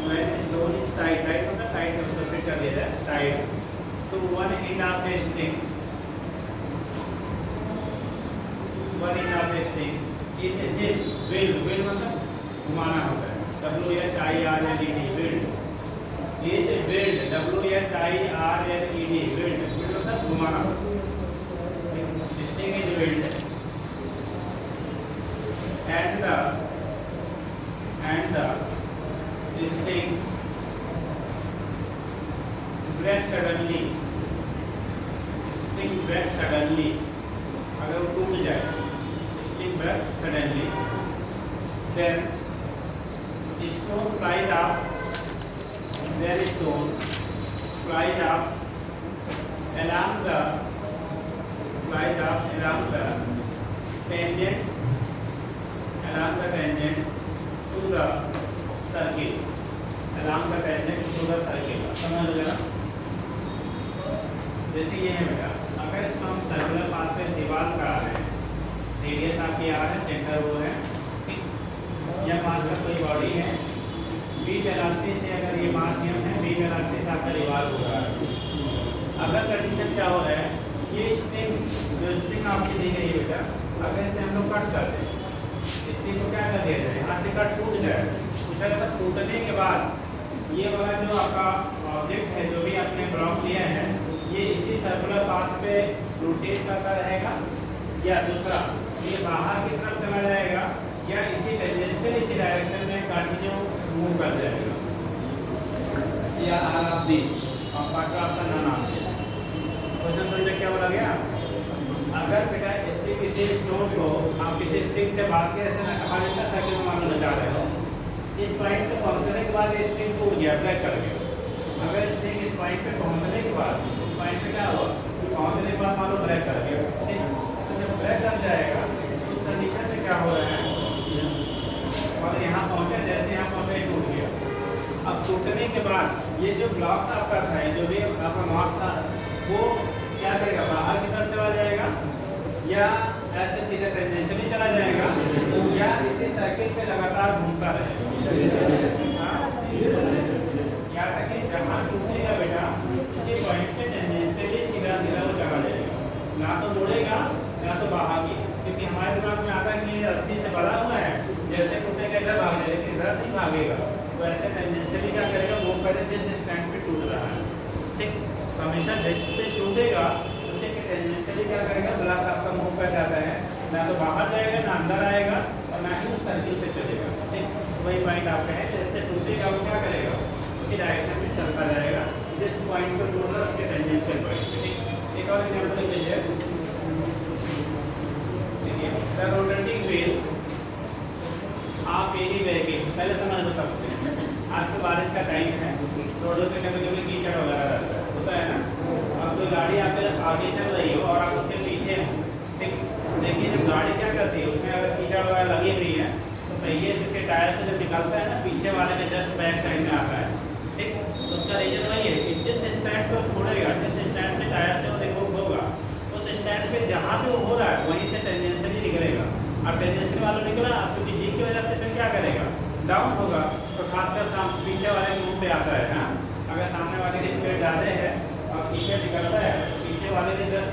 when a stone is tied मतलब tied मतलब फिर कर दिया जाए tied to one end of a string, one end of a string is wheel मतलब घुमाना होता है WHIRLED wheel is wheeled WHIRLED wheeled मतलब घुमाना होता है। string is wheeled and the string breaks suddenly then stone flies up, then stone flies up along the tangent, to the circle, समझ गया? जैसे ये है बेटा, अगर इसको हम सर्कुलर पाथ पे दीवार करा रहे हैं, रेडियस आपकी आर है, सेंटर वो है, ठीक? यह मास का कोई बॉडी है, बी वेलोसिटी से अगर ये मास यम है, बी वेलोसिटी से आपका रिवॉल्व हो रहा है। अगर कंडीशन क्या हो रहा है, ये स्ट्रिंग जो स्ट्रिंग आपकी दी गई है बेटा, अगर इसे हम लोग कट करते हैं, स्ट्रिंग को क्या कर दिया जाए, यहाँ से कट टूट जाए, पूछा जाता टूटने के बाद ये वाला जो आपका ऑब्जेक्ट है, जो भी आपने ब्लॉक लिया है, ये इसी सर्कुलर पाथ पे रोटेट करता रहेगा, या दूसरा ये बाहर की तरफ चला जाएगा, या इसी टेंजेंशियल इसी डायरेक्शन में कंटिन्यू मूव कर जाएगा, या आप दी और पार्ट आपका नाम है। क्वेश्चन समझे क्या बोला गया? अगर बेटा किसी स्टोन को आप किसी स्टिक से बांध के ऐसे हमारे सर्किल में मान लो जा रहे हो, इस पॉइंट पे पहुंचने के बाद इस स्टिक को गया ब्रेक कर गया। अगर स्टिक इस पॉइंट पे पहुंचने के बाद इस पॉइंट पे क्या हुआ, पहुंचने के बाद मान लो ब्रेक कर गया, ठीक? तो जब ब्रेक कर जाएगा उस कंडीशन में क्या हो रहा है, और यहाँ पहुंचे, जैसे यहाँ पहुंचे टूट गया। अब टूटने के बाद ये जो ब्लॉक आपका था, जो भी आपका मास था, वो क्या करेगा, बाहर की तरफ चला जाएगा, या ऐसे सीधे टेंजेंशियली चला जाएगा, या इसी सर्किल पे लगातार घूमता रहेगा। याद रखें, जहाँ टूटेगा बेटा इसी पॉइंट पे टेंजेंशियली सीधा सीधा वो चला जाएगा, ना तो मुड़ेगा ना तो बाहर की, क्योंकि हमारे दिमाग में आता है कि ये रस्सी से बना हुआ है, जैसे टूटेगा इधर भाग जाएगा, लेकिन इधर नहीं भागेगा, तो ऐसे टेंजेंशियली क्या करेगा, वो पहले जिस स्टैंड पे टूट रहा है, ठीक? हमेशा जिस पे टूटेगा उसे टेंजेंशियली क्या करेगा, ब्लॉक आपका मूव कर जाता है, ना तो बाहर जाएगा ना अंदर आएगा, और ना ही उस सर्किल पे चलेगा, ठीक? वही पॉइंट आपका है, जैसे टूटेगा वो क्या करेगा, उसी डायरेक्शन में चलता जाएगा, जिस पॉइंट पर टूट रहा है उसके टेंजेंशियल पॉइंट, ठीक? एक और एग्जाम्पल लीजिए, देखिए द रोटेटिंग व्हील आप एनी व्हीकल, पहले समझ लो तब से, आज तो बारिश का टाइम है, रोडों पे कभी कभी कीचड़ वगैरह रहता है, होता है ना? अब कोई गाड़ी आपके आगे चल रही हो और आप उसके पीछे हो, ठीक? देखिए जब गाड़ी क्या करती है, उसमें अगर कीचड़ वगैरह लगी हुई है, तो पहिए से टायर से जब निकलता है ना, पीछे वाले के जस्ट बैक साइड में आता है, ठीक? तो उसका रीजन वही है कि जिस स्टैंड को छोड़ेगा, जिस स्टैंड से टायर से वो रिमूव होगा, उस स्टैंड पे जहाँ पे वो हो रहा है वहीं से टेंजेंशियली निकलेगा। अब टेंजेंशियल वाला निकला, क्योंकि जी की वजह से फिर क्या करेगा, डाउन होगा, तो खासकर पीछे वाले के मुँह पे आता है, हाँ? अगर सामने वाले की स्पीड ज़्यादा है और पीछे निकलता है, तो पीछे वाले के जस्ट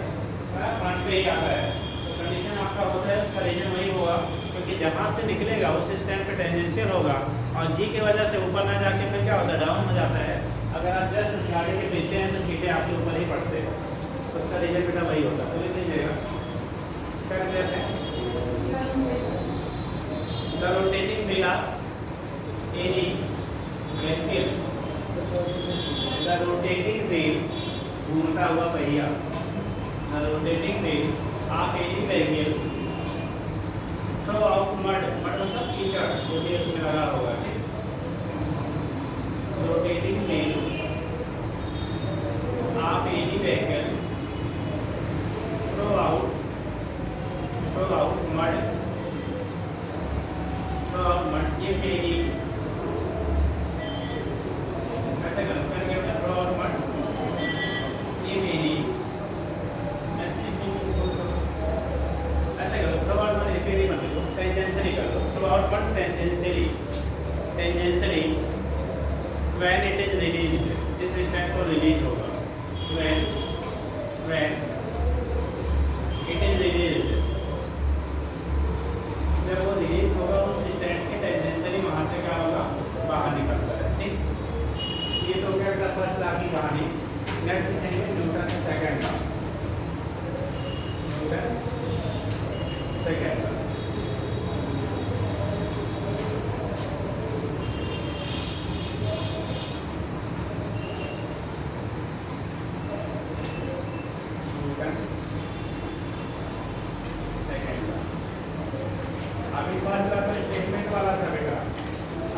फ्रंट पे ही आता है, तो कंडीशन आपका होता है, उसका रीजन वही होगा, क्योंकि जहाँ से निकलेगा उस स्टैंड पे टेंजेंशियल होगा, और जी की वजह से ऊपर ना जाके फिर क्या होता है, डाउन हो जाता है। अगर आप जस्ट उस गाड़ी के पीछे हैं तो सीधे आपके ऊपर ही पड़ते हैं, तो उसका रीजन बेटा वही होता है, तो लिख लीजिएगा क्या कहते हैं, the rotating wheel of any vehicle, the rotating wheel घूमता हुआ पहिया, the rotating wheel of any vehicle throw out mud, mud मतलब कीचड़ जो भी उसमें लगा होगा, ठीक? Rotating wheel of any vehicle throw out mud, ये फेरी ऐसे करके थ्रो आउट मड, ये फेरी ऐसे करो, थ्रो आउट मड, ये फेरी मत लो, टेंजेंशियली कर लो, throw out mud tangentially when it is released, जिस स्टैंड को रिलीज होगा, when it is released, जब वो रिलीज होगा उस स्टैंड के टेंजेंशियली वहाँ से क्या होगा, बाहर निकलता है, ठीक? ये तो क्या फर्स्ट लॉ की कहानी। नेक्स्ट देखेंगे न्यूटन का second law, Newton second law.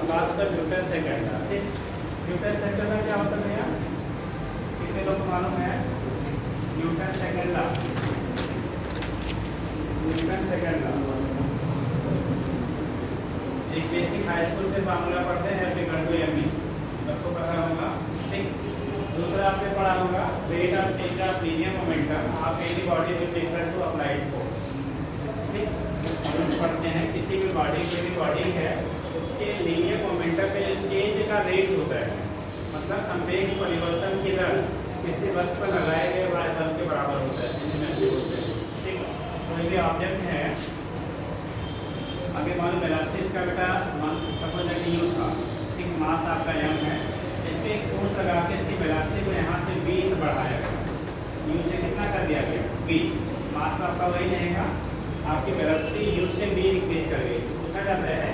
बात कर न्यूटन सेकंड का। ठीक, न्यूटन सेकंड का क्या होता है भैया, कितने लोग को मालूम है Newton second law? Newton second law एक बेसिक हाई स्कूल से फार्मूला पढ़ते हैं F=ma, सबको पता होगा। ठीक, दूसरा आपने पढ़ा होगा rate of change of linear momentum of any body with equal to applied force. ठीक, हम पढ़ते हैं किसी भी बॉडी, कोई भी बॉडी है उसके लीनियर मोमेंटम पे जो चेंज का रेट होता है, मतलब संवेग परिवर्तन की दर किसी वस्तु पर लगाए गए बल के बराबर होता है, जिन्हें मैं बोलते हैं। ठीक, कोई भी ऑब्जेक्ट है, आगे मान वेलोसिटी इसका बेटा सपोज दैट यू था। ठीक, मास आपका m है, इस पे एक फोर्स लगा के इसकी वेलोसिटी को यहाँ से v बढ़ाया गया, u से कितना कर दिया गया v, मास तो आपका वही रहेगा, आपकी वेलोसिटी u से v इंक्रीज कर गई। पूछा जाता है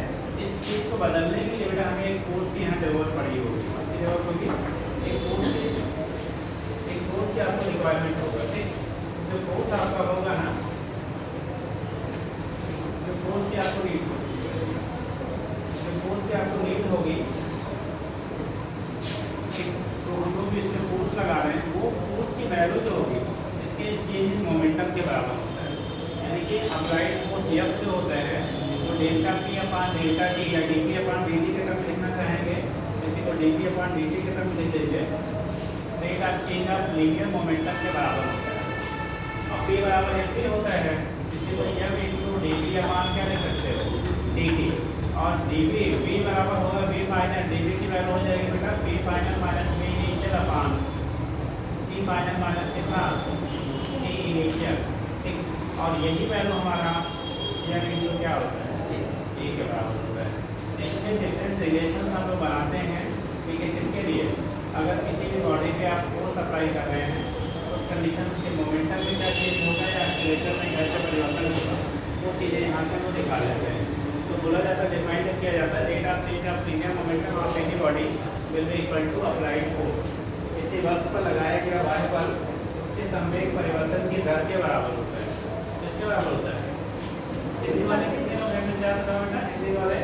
इस चीज़ को बदलने के लिए बेटा हमें एक फोर्स की यहाँ जरूरत पड़ी होगी, अच्छी जरूरत होगी, एक फोर्स की आपको रिक्वायरमेंट होगा। ठीक, जो फोर्स आपका होगा ना, जो फोर्स की आपको नीड होगी, तो हम लोग इसमें फोर्स लगा रहे हैं, वो फोर्स की वैल्यू जो होगी इसके चेंज इन मोमेंटम के बराबर होता है। यानी कि अप्लाइड फोर्स F जो होता है वो delta P upon delta T या dP अपॉन dt के टर्म लिखना चाहेंगे, इसी को dP अपॉन dt के टर्म लिख दीजिए, rate of change of linear momentum के बराबर होता है। और P बराबर ऐसे होता है, इसी को F इंटू dP अपॉन क्या लिख सकते हो dt, और dV V बराबर होगा V फाइनल, dV की वैल्यू हो जाएगी बेटा V final minus V initial upon T final minus कितना T इनिशियल। ठीक, और यही वैल्यू हमारा यह इंटू क्या होता है T के बराबर होता है। इसमें डिफरेंट रिलेशन हम लोग बनाते हैं। ठीक है, किसके लिए, अगर किसी भी बॉडी पे आप फोर्स अप्लाई कर रहे हैं तो कंडीशन के मोमेंटम में क्या चेंज होगा या एक्सीलरेशन में कैसे परिवर्तन होगा, वो चीज़ें यहाँ से वो दिखा देते हैं। तो बोला जाता है, डिफाइन किया जाता है rate of change of linear momentum of any body will be equal to applied force. किसी वस्तु पर लगाया गया वायु बल उसके संवेग परिवर्तन की दर के बराबर होता है। किसके बराबर होता है? हिंदी वाले कितने लोग हैं मुझे आप बताओ बेटा, हिंदी वाले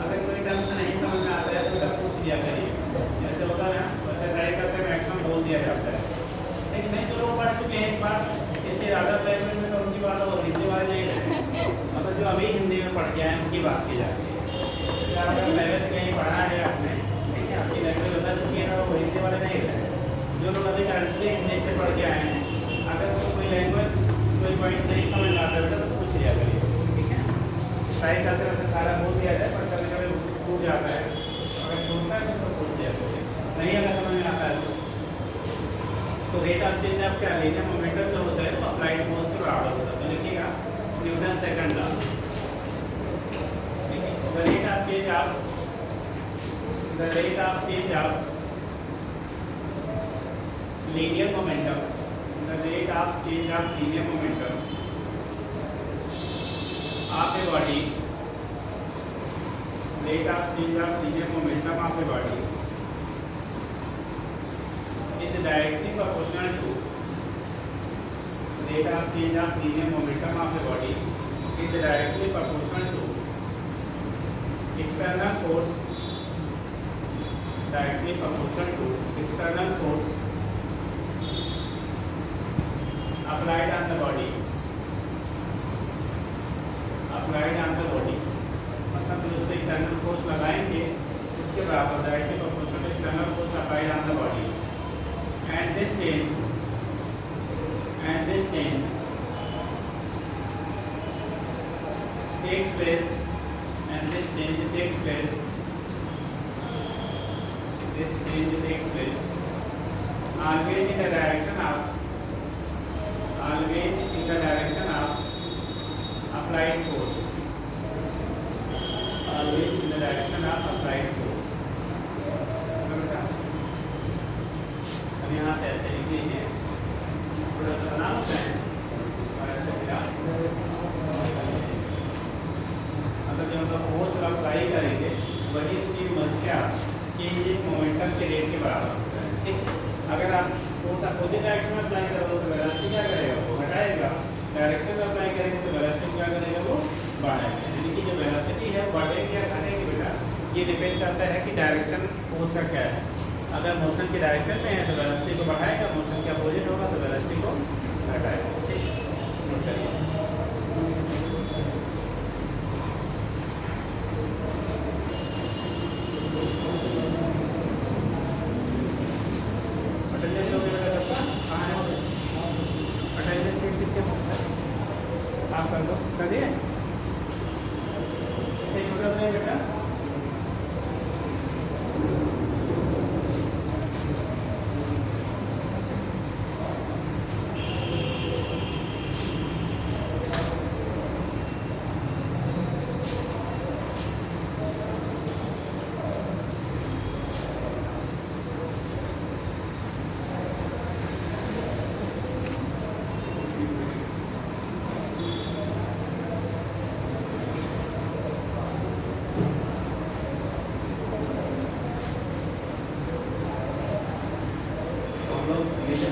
अगर कोई टर्म नहीं समझ में आता है तो बेटा पूछ लिया करिए, जैसे होता है ना वैसे ट्राई करके मैक्सिमम बोल दिया जाता है। लेकिन नहीं, जो लोग पढ़ चुके हैं एक बार इससे ज़्यादा लैंग्वेज में, तो उनकी बात और हिंदी वाले नहीं रहे, मतलब जो अभी हिंदी में पढ़ के आए उनकी बात की जाती है। अगर पहले से कहीं पढ़ा है आपने, ठीक है, आपकी लैंग्वेज बता चुकी है ना, वो हिंदी वाले नहीं रहे। जो लोग अभी करंटली हिंदी से पढ़ के आए हैं, अगर कोई लैंग्वेज कोई पॉइंट नहीं समझ आता है तो पूछ लिया करिए। ठीक है, ट्राई करते वैसे सारा बोल दिया जाए, पर कभी कभी छूट जाता है, अगर छूटता है तो पूछ लिया करिए, नहीं अगर समझ में आता है तो रेट ऑफ चेंज ऑफ क्या लीनियर मोमेंटम जो होता है वो अप्लाइड फोर्स के बराबर होता है। तो लिखिएगा Newton second law, the rate of change of linear momentum, the rate of change of linear momentum of a body, rate of change of linear momentum of a body is directly proportional to rate of change of linear momentum of a body is directly proportional to external force, directly proportional to external force applied on the body, मतलब जो उससे external force लगाएंगे उसके बराबर directly proportional to external force applied on the body, and this change takes place, always in the direction of applied force, always in the direction of applied force। अब यहाँ से ऐसे लिख लीजिए, थोड़ा सा बना होता है और ऐसे मिला, मतलब जब हम फोर्स अप्लाई करेंगे वही उसकी मात्रा चेंज इन मोमेंटम के रेट के बराबर होता है। ठीक, अगर आप फोर्स अपोजिट डायरेक्शन में अप्लाई करोगे तो वेलोसिटी क्या करेगा, वो घटाएगा, डायरेक्शन में अप्लाई करेंगे तो वेलोसिटी क्या करेगा, वो बढ़ाएगा। यानी कि जो वेलोसिटी है बढ़ेगी या घटेगी बेटा, ये डिपेंड करता है कि डायरेक्शन फोर्स का क्या है। अगर मोशन की डायरेक्शन में है तो वेलोसिटी को बढ़ाएगा, मोशन के अपोजिट होगा तो वेलोसिटी को घटाएगा। ठीक, नोट करिए। अटेंडेंस हो गया सबका? कहाँ है वो? अटेंडेंस शीट किसके पास है? आप कर दो, कर दिए? छोटा सा बेटा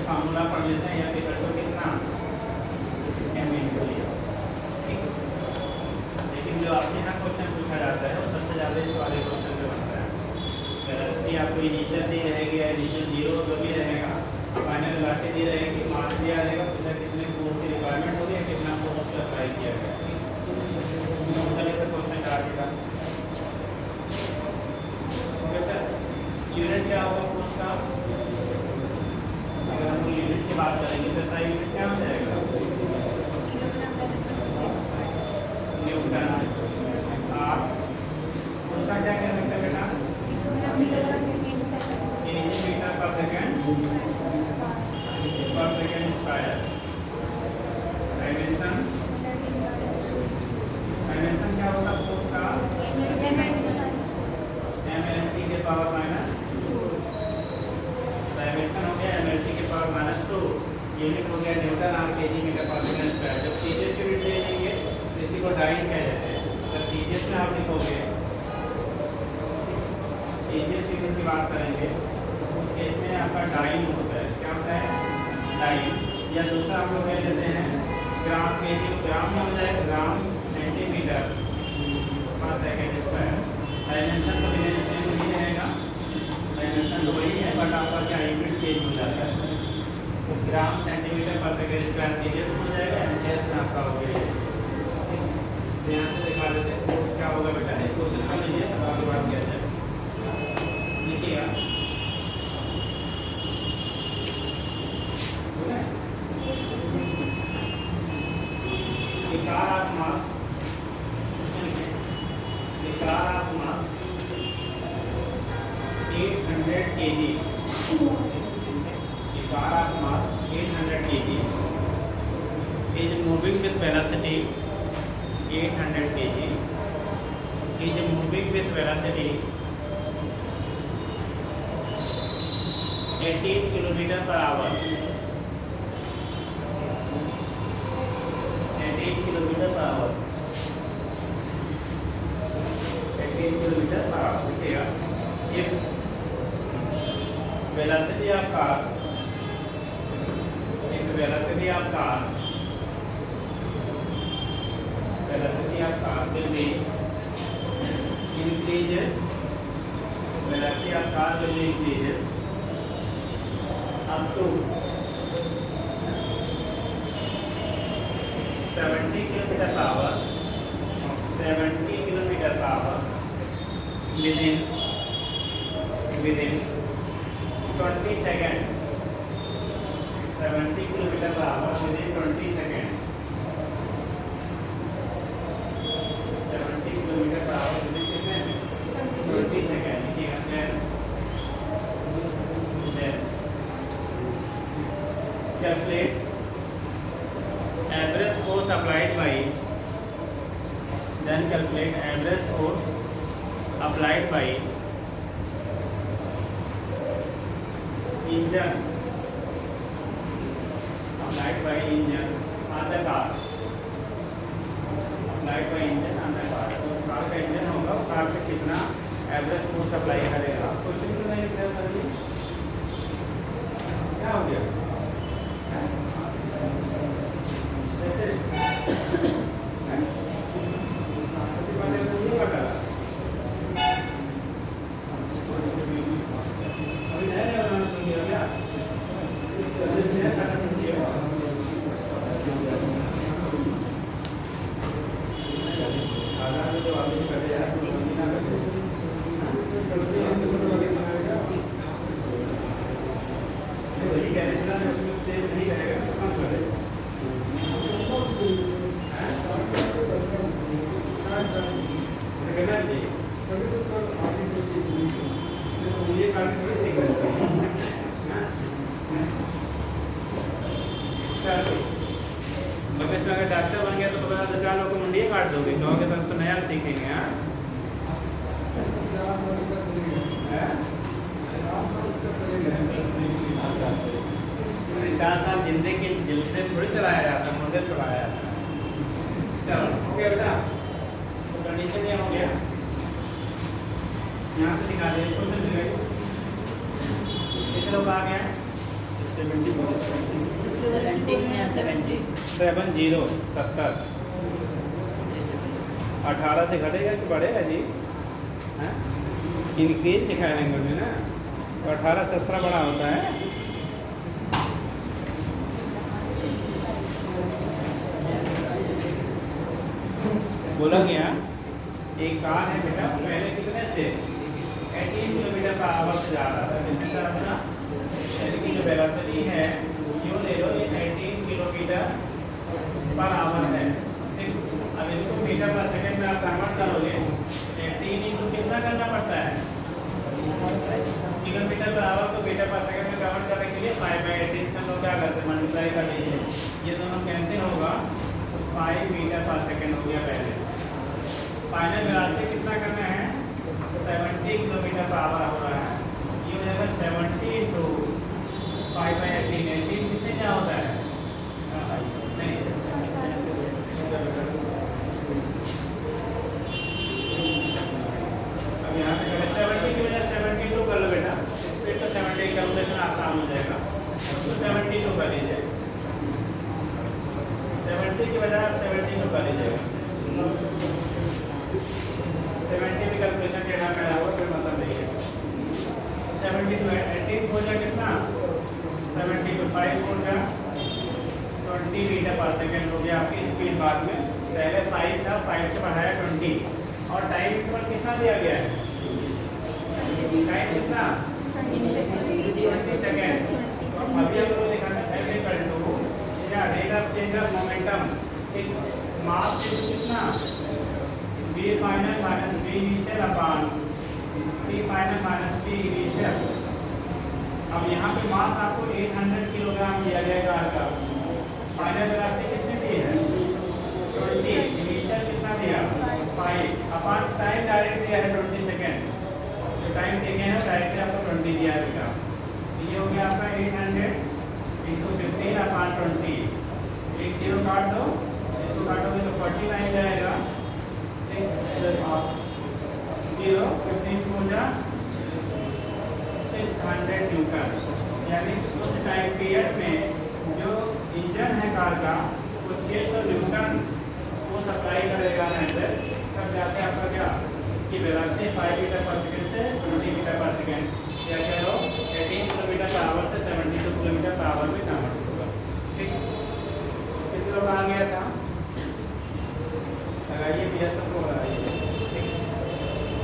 फार्मूला पढ़ लेते हैं या फिर तो कितना एम इंटू लिया। ठीक, लेकिन जो आपके यहाँ क्वेश्चन पूछा जाता है वो सबसे ज़्यादा इस वाले क्वेश्चन में बनता है। वेलोसिटी आपको इनिशियल दी रहेगी, इनिशियल जीरो जो भी रहेगा, फाइनल वेलोसिटी दी रहेगी, मास दिया रहेगा, फिर कितने फोर्स की रिक्वायरमेंट होगी, कितना फोर्स अप्लाई किया गया। क्वेश्चन काटेगा। यूनिट क्या होगा फोर्स का? अगर हम यूनिट की बात करेंगे तो इसका यूनिट क्या हो जाएगा? न्यूटन। आप उसका क्या कह सकते हैं बेटा? मीटर पर सेकेंड स्क्वायर। डायमेंशन, डायमेंशन क्या होगा फोर्स का? mLT के पावर माइनस, डायमेंशन हो गया mLT के पावर माइनस 2, यूनिट हो गया न्यूटन आर केजी मीटर पर सेकंड स्क्वायर। जब सीजीएस यूनिट ले लेंगे तो इसी को डाइन कह देते हैं। जब सीजीएस में आप लिखोगे, सीजीएस यूनिट की बात करेंगे उस केस में आपका डाइन होता है। क्या होता है? डाइन। या दूसरा हम लोग कह देते हैं ग्राम केजी, ग्राम में हो जाएगा ग्राम सेंटीमीटर पर सेकंड स्क्वायर। डायमेंशन तो नहीं रहेगा, डायमेंशन तो वही है बट आपका क्या यूनिट चेंज हो जाता है। तो ग्राम सेंटीमीटर पर सेकंड स्क्वायर सीजीएस हो जाएगा, एमजीएस में आपका हो गया। तो यहाँ से दिखा देते हैं क्या होगा बेटा। एक क्वेश्चन कर लीजिए तब आगे बात किया जाए। लिखिएगा, मास 800 kg, mass 800 kg is moving with velocity 800 kg is moving with velocity 18 km per hour, 18 km per hour, 18 km per hour। देखिएगा, ये वेलोसिटी ऑफ कार, एक velocity of car, velocity of car will be increases, velocity of car will be increases up to 70 km per hour, 70 km per hour within 20 seconds, 70 km per hour within 20 seconds, 70 km per hour within कितने? 20 seconds। Then calculate average force applied by, then calculate average force applied by engine, applied by engine on the car, applied by engine on the car। तो car का engine होगा, car पे कितना average force apply करेगा। Question क्यों नहीं लिख रहे सर जी? क्या हो गया? बेटा जी तभी तो सर आगे को सीख लीजिए। तो ये काटने थोड़ी सीख लेते हैं। चलो मगर इसमें अगर डॉक्टर बन गया तो पता 10 लोग को मुंडिया काट दोगे, कहोगे तो नया सीखेंगे। हाँ 4 साल का चलेगा। 4 साल का चलेगा। 4 साल जिंदगी जिंदगी थोड़ी चलाया जाता, मुर्गे चलाया जाता। चलो हो गया बेटा, तो कंडीशन ये हो गया। यहाँ पे दिखा दे क्वेश्चन दिखाइए कितने लोग आ गया? 70 70 18 से घटेगा कि बढ़ेगा जी? हैं इंक्रीज दिखाया लैंग्वेज में ना, तो 18 से 17 बड़ा होता है। बोला गया एक कार है बेटा, पहले कितने से 18 किलोमीटर पर आवर से जा रहा था, कितने का अपना यानी कि जो वेलोसिटी है यूँ ले लो, ये 18 किलोमीटर पर आवर है। ठीक, अब इसको मीटर पर सेकंड में आप कन्वर्ट करोगे 18 इंटू कितना करना पड़ता है? किलोमीटर पर आवर को मीटर पर सेकंड में कन्वर्ट करने के लिए 5/18 से लोग क्या करते हैं, मल्टीप्लाई कर लीजिए, ये दोनों कैंसिल होगा, 5 मीटर पर सेकंड हो गया पहले। फाइनल वेलोसिटी कितना करना है? 70 किलोमीटर पर आवर हो रहा है। ये हो जाएगा 70 इंटू 5/18। 18 कितने क्या होता है? नहीं अब यहाँ पे 70 की वजह 72 कर लो बेटा, स्पीड तो 70 कैलकुलेशन आसान हो जाएगा, तो 72 कर लीजिए। 70 की वजह 72 कर लीजिएगा। 70 भी कैलकुलेशन टेढ़ा मेढ़ा हुआ कोई मतलब नहीं है। 70 to 18 हो जाए कितना? 70 to 5 हो जाए 20 मीटर पर सेकेंड हो गया आपकी स्पीड। बाद में पहले 5 था, 5 से बढ़ाया 20 और टाइम इंटरवल कितना दिया गया है? टाइम कितना? 20 सेकेंड। अभी हम लोग दिखाना चाहिए कर दो या rate of change of momentum, एक मास कितना? v final minus v initial upon t final minus t initial. अब यहाँ पे मास आपको 800 किलोग्राम दिया जाएगा का। फाइनल वेलोसिटी कितनी दी है? 20। इनिशियल कितना दिया? 5 अपॉन टाइम डायरेक्ट दिया है 20 सेकेंड, तो टाइम देखे हैं डायरेक्ट आपको 20 दिया है बेटा। ये हो गया आपका 800 इंटू 15 अपॉन 20। एक जीरो काट दो, इसको काटोगे तो 49 जाएगा। 0 15 हो जा 600 न्यूटन, यानी उस टाइम पीरियड में जो इंजन है कार का वो 600 न्यूटन वो सप्लाई करेगा नेचर, तब जाके आपका क्या कि वेलोसिटी 5 मीटर पर सेकेंड से 20 मीटर पर सेकेंड या कह लो 18 किलोमीटर पर आवर से 72 किलोमीटर पर आवर में कन्वर्ट होगा। ठीक, किस लोग आ गया था? लगाइए भैया सबको लगाइए।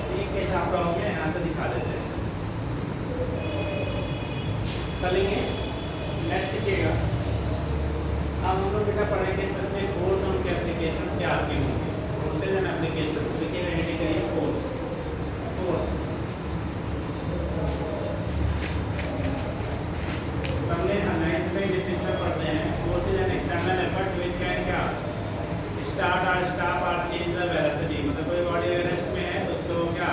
ठीक है, आपका हो गया, यहाँ से दिखा देते हैं। चलेंगे नेक्स्ट देखिएगा। हम लोग बेटा पढ़ेंगे सबसे कोर्स और उनके एप्लीकेशन क्या आपके होंगे, उससे जन एप्लीकेशन देखिएगा, हेडिंग करिए कोर्स। हमने 9th में डिफिनेशन पढ़ते हैं, course is an external effort which can क्या स्टार्ट और स्टॉप और चेंज द वेलोसिटी। मतलब कोई बॉडी अगर रेस्ट में है तो उसको क्या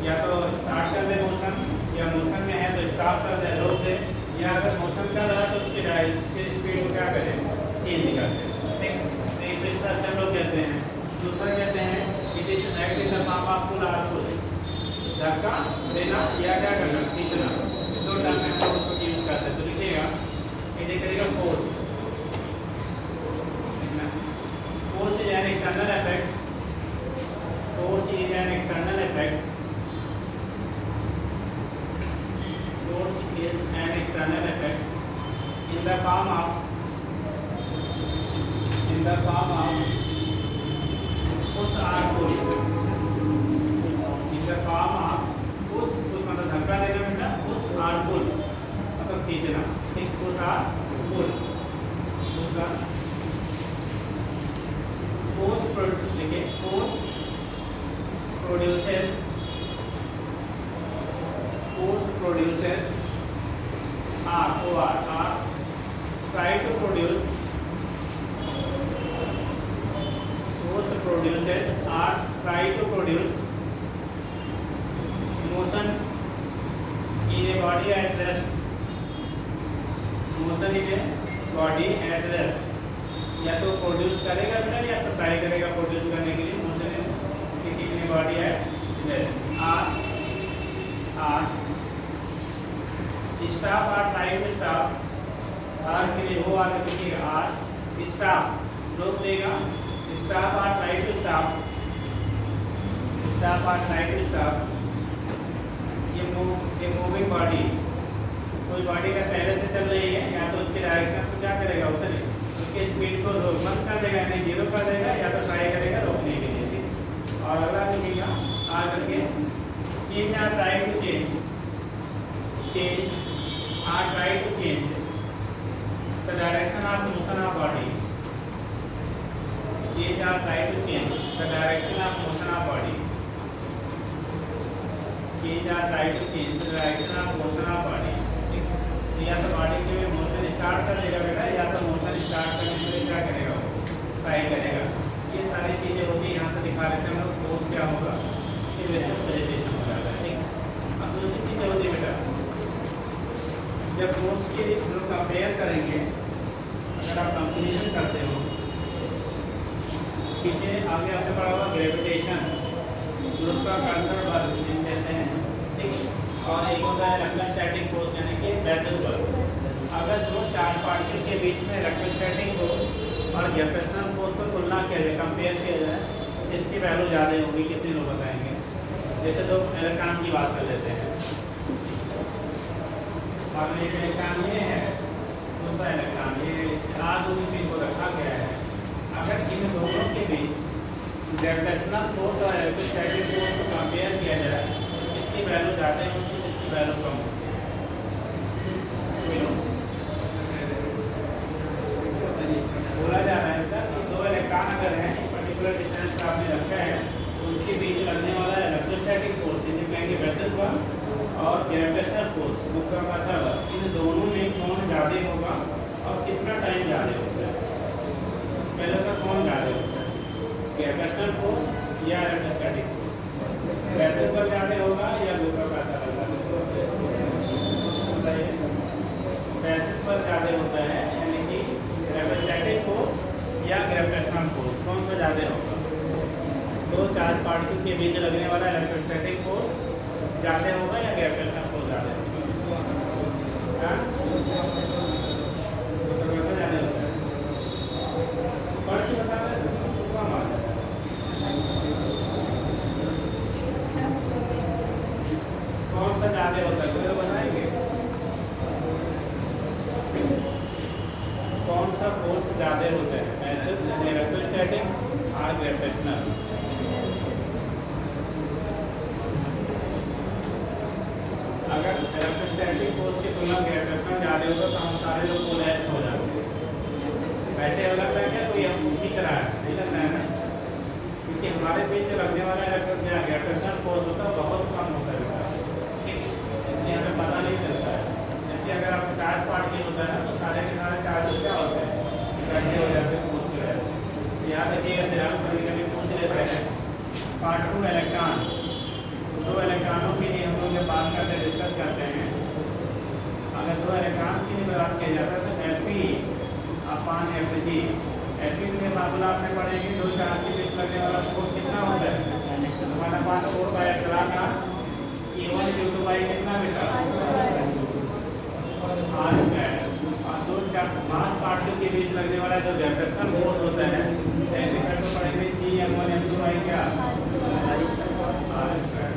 या तो स्टार्ट कर दे मोशन, या मोशन में है तो स्टॉप कर दे, रोक दे, या अगर मोशन कर रहा है तो उसकी स्पीड को क्या करें, चेंज कर दे। ठीक, तो एक स्ट्रक्चर लोग कहते हैं। दूसरा कहते हैं it is act in the form of pull और पुश, धक्का देना या क्या करना, खींचना। दो टर्म में हम उसको यूज करते हैं। तो लिखिएगा ये करेगा force. Force is an external effect. Force is an external effect. Force is an external effect in the form of push or pull. In the form of push मतलब धक्का देना बेटा, push or pull मतलब खींचना। ठीक, push or pull। दूसरा force देखिए, force produce produces try to produce motion in a body at rest, या तो प्रोड्यूस करेगा बेटा या तो ट्राई करेगा प्रोड्यूस करने के लिए motion in a body at rest. Or stop or try to stop, or के लिए वो आगे लिखिएगा आर स्टॉप रोक देगा, stop or try to stop, ये मूविंग बॉडी, कोई बॉडी का पहले से चल रही है या तो उसके डायरेक्शन को क्या करेगा उतरे उसके स्पीड को रोक बंद कर देगा यानी जीरो कर देगा या तो ट्राई करेगा रोकने के लिए, ठीक। और अगला लिखिएगा आर करके change or try to change the direction of motion of body, change or try to change the direction of motion of body, change or try to change the direction of motion of body. या तो body के motion start कर देगा बेटा या तो motion start करने के लिए क्या करेगा वो ट्राई करेगा। ये सारी चीज़ें होती है, यहाँ से दिखा रहे थे हम लोग फोर्स क्या होगा, ये प्रेजेंटेशन हो जाएगा, ठीक। अब दूसरी चीज़ें होती है बेटा जब फोर्स की जो कंपेयर करेंगे, अगर आप कंपेरिजन करते हो पीछे आगे आपसे पढ़ा हुआ ग्रेविटेशन गुरुत्वाकर्षण बल कहते हैं, ठीक। और एक होता है इलेक्ट्रोस्टैटिक फोर्स यानी कि बैटल बल। अगर दो चार्ज पार्टिकल के बीच में इलेक्ट्रोस्टैटिक फोर्स और ग्रेविटेशनल फोर्स को तुलना किया जाए, कंपेयर किया जाए, इसकी वैल्यू ज़्यादा होगी, कितनी लोग बताएंगे। जैसे दो इलेक्ट्रॉन की बात कर लेते हैं, और एक इलेक्ट्रॉन ये है, दूसरा इलेक्ट्रॉन ये दूरी पे को रखा गया है। अगर इन दोनों के बीच ग्रेविटेशनल फोर्स और इलेक्ट्रोस्टैटिक फोर्स को कंपेयर किया जाए, इसकी वैल्यू ज़्यादा होगी, इसकी वैल्यू कम होगी। बोला जा रहा है कि दो इलेक्ट्रॉन अगर हैं पर्टिकुलर डिस्टेंस पर आपने रखा है तो उनके बीच लगने वाला इलेक्ट्रोस्टैटिक फोर्स जिसे कहेंगे वेक्टर बल और ग्रेविटेशनल फोर्स गुरुत्वाकर्षण बल, इन दोनों में कौन ज़्यादा होगा और कितना टाइम ज़्यादा होता है। पहले का कौन ज़्यादा होता है, ग्रेविटेशनल फोर्स या इलेक्ट्रोस्टैटिक फोर्स? वेक्टर बल ज़्यादा होगा या गुरुत्वाकर्षण बल ज़्यादा होगा? वेक्टर बल ज़्यादा होता है यानी कि ग्रेविटेशनल फोर्स या ग्रेविटेशनल फोर्स कौन सा ज़्यादा होगा? दो चार्ज पार्टिकल्स के बीच लगने वाला इलेक्ट्रोस्टैटिक फोर्स ज़्यादा होगा या ग्रेविटेशनल फोर्स ज़्यादा होगा? ज़्यादा होता है। पढ़ के बता रहे कम आ जाता है। कौन सा ज़्यादा होता है कोई बताएंगे? कौन सा फोर्स ज़्यादा होता है, इलेक्ट्रोस्टैटिक और ग्रेविटेशनल? अगर इलेक्ट्रोस्टैटिक फोर्स की तुलना ग्रेविटेशनल ज़्यादा होगा तो हम सारे लोग कोलैप्स हो जाएंगे। वैसे लग रहा है क्या कोई हमको की तरह है, नहीं लग रहा है ना, क्योंकि हमारे बीच लगने वाला ग्रेविटेशनल फोर्स होता है बहुत कम होता है, ठीक, इसलिए हमें पता नहीं चलता है। जैसे अगर आपको चार्ज पार्टिकल होता है तो सारे के सारे चार्जेस क्या होते हैं, इकट्ठे हो जाते हैं फोर्स की वजह से। याद रखिएगा, हम कभी कभी पूछ लेते हैं पार्ट 2 इलेक्ट्रॉन, दो इलेक्ट्रॉनों के लिए हम लोग ये बात करते हैं, डिस्कस करते हैं। अगर दो इलेक्ट्रॉन की बात किया जाता है तो Lp अपान Fg, Lp के फार्मूला आपने पढ़ेंगे, दो चार्ज के बीच लगने वाला फोर्स कितना होता है, हमारा पास 4/εr का E1 q2 कितना बेटा r स्क्वायर। और दो मास पार्टिकल के बीच लगने वाला जो ग्रेविटेशनल फोर्स होता है ऐसे करके पढ़ेंगे G(m1m2) क्या r स्क्वायर।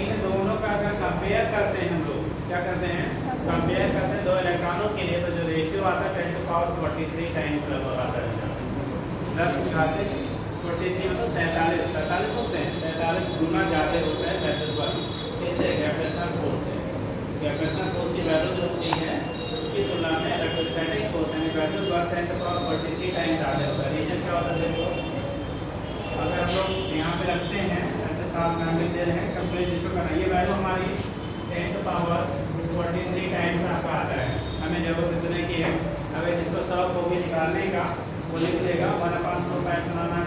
इन दोनों का अगर कंपेयर करते हैं हम लोग, क्या करते हैं, कंपेयर करते हैं दो इलेक्ट्रॉनों के लिए, तो जो रेशियो आता है 10⁻43 टाइम्स लगभग आता है, 10 उठाते 43 मतलब 43 होते हैं, 43 गुना ज़्यादा होता है वेक्टर बल इससे ग्रेविटेशनल फोर्स है। ग्रेविटेशनल फोर्स की वैल्यू जो होती है उसकी तुलना में इलेक्ट्रोस्टैटिक फोर्स यानी वेक्टर बल 10⁻43 टाइम्स ज़्यादा होता है। रीजन क्या होता है देखो, अगर हम लोग यहाँ पे रखते हैं ऐसे साथ में दे रहे हैं कंप्लीट जिसको करना ये वैल्यू हमारी 10 पावर 43 टाइम्स आपका आता है। हमें जरूरत इतने की है। अगर जिसको 100 को भी निकालने का वो लिख लेगा 1/4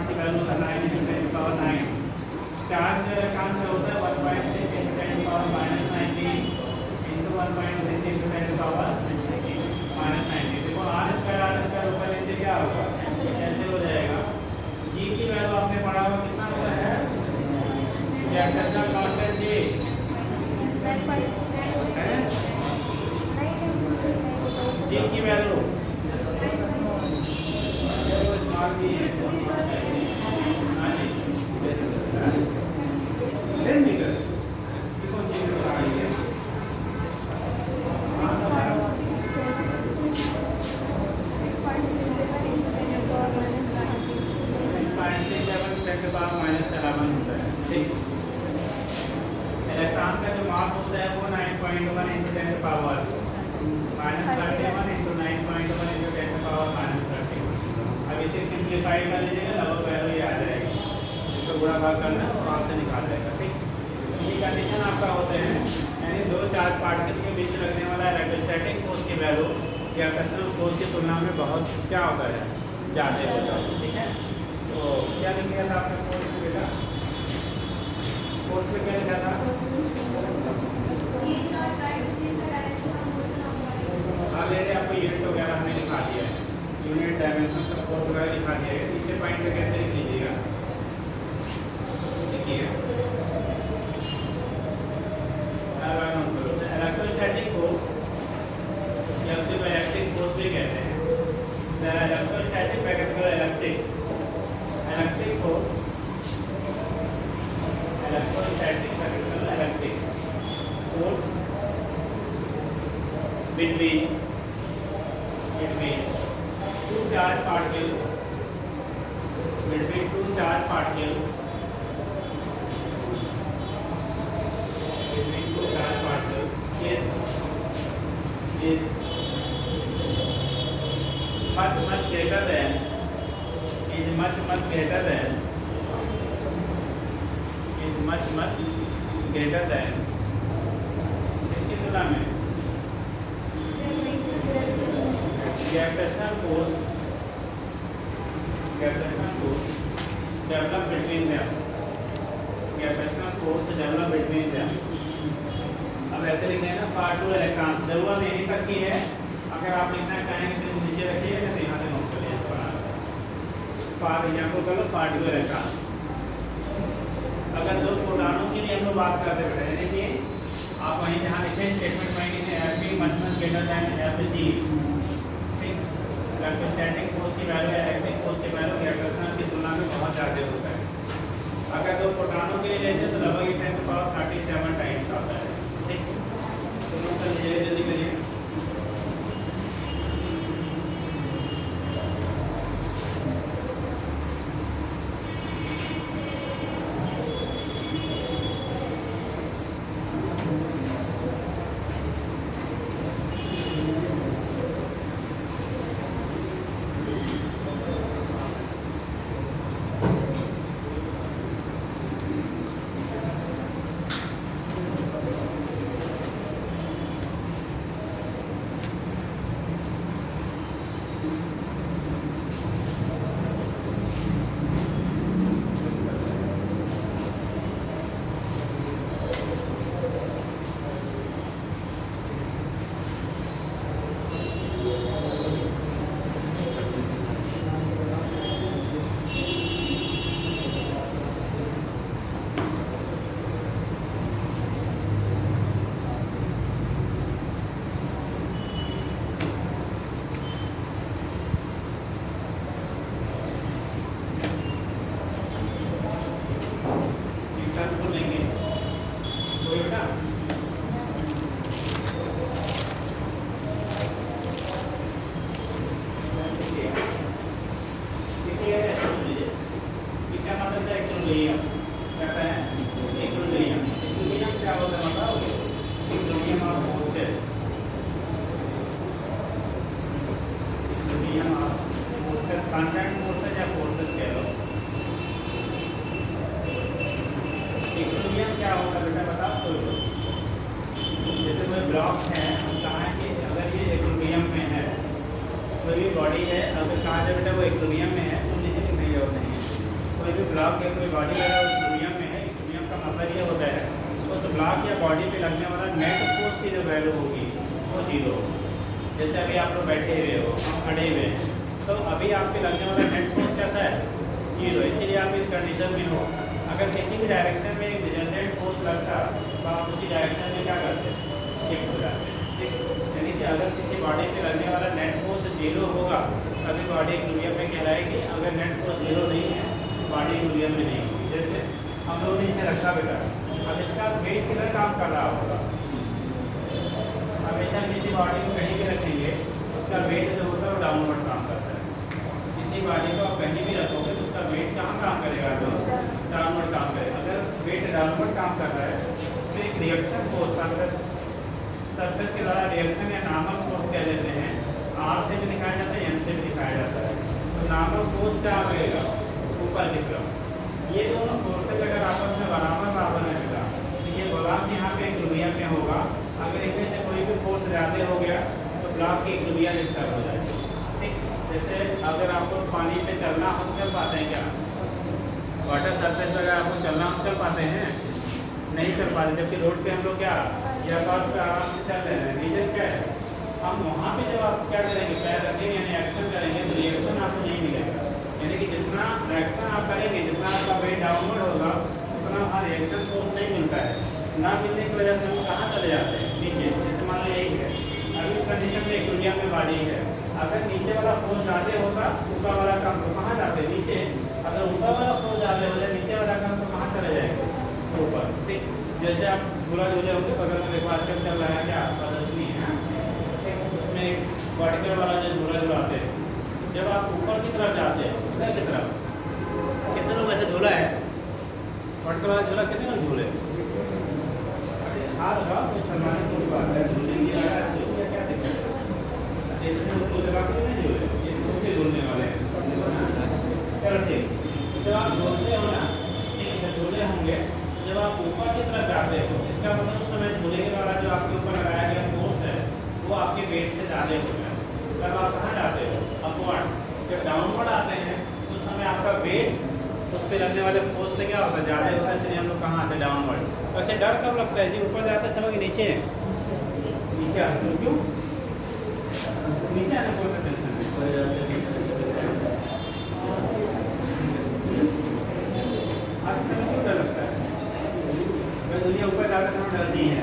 की वैल्यू का 9 × 10⁻9। चार्ज काम से होता है 1.6 × 10⁻−90 इंटू 1.6 × 10⁻−90। देखो r² ऊपर नीचे क्या होगा कैंसिल हो जाएगा। जी की वैल्यू आपने पढ़ा हुआ कितना होता है कैपिटल कांस्टेंट जी जी की वैल्यू इलेक्ट्रॉन का जो मास होता है वो 9.1 × 10⁻31 × 9.1 × 10⁻31। अब इसे सिंप्लीफाई कर लीजिएगा लगभग वैल्यू ये आ जाएगी। इसको बुरा भाग करना और आप से निकाल देगा। ठीक, ये कंडीशन आपका होते हैं यानी दो चार्ज पार्टिकल के बीच लगने वाला इलेक्ट्रोस्टैटिक फोर्स की वैल्यू ग्रेविटेशनल फोर्स की तुलना में बहुत क्या होता है ज़्यादा होता है। ठीक है, तो क्या लिखा था आपने फोर्स में बेटा? फोर्स में क्या लिखा था? ऑलरेडी आपको यूनिट वगैरह हमने लिखा दिया है, यूनिट डायमेंशन का फोर्स वगैरह लिखा दिया है। नीचे पॉइंट पे कैसे लिख लीजिएगा देखिए इलेक्ट्रोस्टैटिक फोर्स या उसे इलेक्ट्रिक फोर्स भी कहते हैं। Electrostatic electric force electrostatic electric force between two charge particles is much greater than इसकी तुलना में gravitational force develop between them। अब ऐसे लिखते हैं ना पार्ट 2 इलेक्ट्रॉन जरूरत यहीं तक की है। अगर आप लिखना चाहेंगे तो नीचे रखिए या यहाँ से नोट करिए। पार्ट यहाँ को करो पार्ट 2 इलेक्ट्रॉन। अगर दो प्रोटॉनों की हम लोग बात करते हैं देखिए आप वहीं जहाँ लिखे स्टेटमेंट में F much greater than Fg। ठीक, इलेक्ट्रोस्टैटिक फोर्स की वैल्यू इलेक्ट्रिक फोर्स की वैल्यू ग्रेविटेशनल की तुलना में बहुत ज़्यादा होता है। अगर दो प्रोटॉनों के लिए लेते हैं तो लगभग 10⁻37 टाइम्स आता है। ठीक, तो नोट कर लीजिए जल्दी करिए। वास्तव जैसे कोई ब्लॉक है, हम कहा कि अगर ये इक्विलिब्रियम में है, कोई भी बॉडी है, अगर कहा जाए बेटा वो इक्विलिब्रियम में है तो नीचे लिखने की जरूरत नहीं है। कोई भी ब्लॉक है, कोई बॉडी है इक्विलिब्रियम में है, इक्विलिब्रियम का मतलब ये होता है उस ब्लॉक या बॉडी पे लगने वाला नेट फोर्स की जो वैल्यू होगी वो 0। जैसे अभी आप लोग बैठे हुए हो, हम खड़े हुए हैं, तो अभी आपके लगने वाला नेट फोर्स कैसा है? 0। इसीलिए आप इस कंडीशन में हो। अगर किसी भी डायरेक्शन में एक रिजल्टेंट फोर्स लगता तो आप उसी डायरेक्शन में क्या करते? शिफ्ट हो जाते। ठीक, यानी कि अगर किसी बॉडी पे लगने वाला नेट फोर्स 0 होगा तभी बॉडी इक्विलिब्रियम में कहलाएगी। अगर नेट फोर्स 0 नहीं है तो बॉडी इक्विलिब्रियम में नहीं होगी। जैसे हम लोगों ने इसे रखा बेटा, अब इसका वेट किधर काम कर रहा होगा? हमेशा किसी बॉडी को कहीं भी रखेंगे उसका वेट जो होता है वो डाउनवर्ड काम करता है। किसी बॉडी को आप कहीं भी रखोगे तो उसका वेट कहाँ काम करेगा? तो डाउनवर्ड काम करेगा। अगर वेट डाउनवर्ड काम कर रहा है तो एक रिएक्शन फोर्स सरफेस के द्वारा रिएक्शन या नॉर्मल फोर्स कह देते हैं। आर से भी दिखाया जाता है, एम से भी दिखाया जाता है। तो नॉर्मल फोर्स क्या रहेगा? ऊपर की तरफ। ये दोनों फोर्सेज अगर आपस में बराबर रहेगा तो ये ब्लॉक यहाँ पे इक्विलिब्रियम में होगा। अगर इनमें से कोई भी फोर्स ज़्यादा हो गया तो ब्लॉक की इक्विलिब्रियम डिस्टर्ब हो जाएगा। ठीक, जैसे अगर आपको पानी पे चलना हो चल पाते हैं क्या? वाटर सरफेस पर अगर आपको चलना हो चल पाते हैं? नहीं चल पाते। जबकि रोड पे हम लोग क्या या बात पे आराम से चल रहे हैं। रीजन क्या है? हम वहाँ पे जब आप क्या करेंगे, पैर रखेंगे यानी एक्शन करेंगे तो रिएक्शन आपको नहीं मिलेगा। यानी कि जितना रिएक्शन आप करेंगे, जितना आपका वेट डाउनवर्ड होगा उतना वहाँ रिएक्शन फोर्स नहीं मिलता है। ना मिलने की वजह से हम कहाँ चले जाते हैं? नीचे। जैसे मान लो यही है, अभी इस कंडीशन में इक्विलिब्रियम में बॉडी है। अगर नीचे वाला फोर्स ज़्यादा होगा ऊपर वाला कम, तो कहाँ जाते हैं? नीचे। अगर ऊपर वाला फोर्स ज़्यादा हो जाए नीचे वाला कम, तो कहाँ चले जाएंगे? ऊपर। ठीक, जैसे आप झूला झूले होंगे बगल में देखो आजकल चल रहा है क्या? प्रदर्शनी है, उसमें एक वर्टिकल वाला जो झूला झूलाते हैं, जब आप ऊपर की तरफ जाते हैं उधर की तरफ, कितने लोग ऐसे झूला है? वर्टिकल वाला झूला कितने लोग झूले? हाँ लगाओ, कोई सम्मानित कोई बात है, झूलेंगे क्या दिक्कत है? इसमें उसको लगा के नहीं झूले, ये छोटे झूलने वाले हैं। चलो ठीक, जब आप झूलते हो ना, ठीक है, झूले होंगे, जब आप ऊपर की तरफ जाते हो इसका मतलब उस समय झूले के द्वारा जो आपके ऊपर लगाया गया फोर्स है वो आपके वेट से ज़्यादा हो गया। तब आप कहाँ जाते हो? अपवर्ड। जब डाउनवर्ड आते हैं तो उस समय आपका वेट उस पर लगने वाले फोर्स से क्या होता है? ज़्यादा होता है। इसलिए हम लोग कहाँ आते हैं? डाउनवर्ड। वैसे डर कब लगता है जी? ऊपर जाते समय कि नीचे नीचे आते हो? क्यों नीचे आने कौन सा टेंशन है? क्यों डर लगता है? दुनिया ऊपर जाते समय डर नहीं है,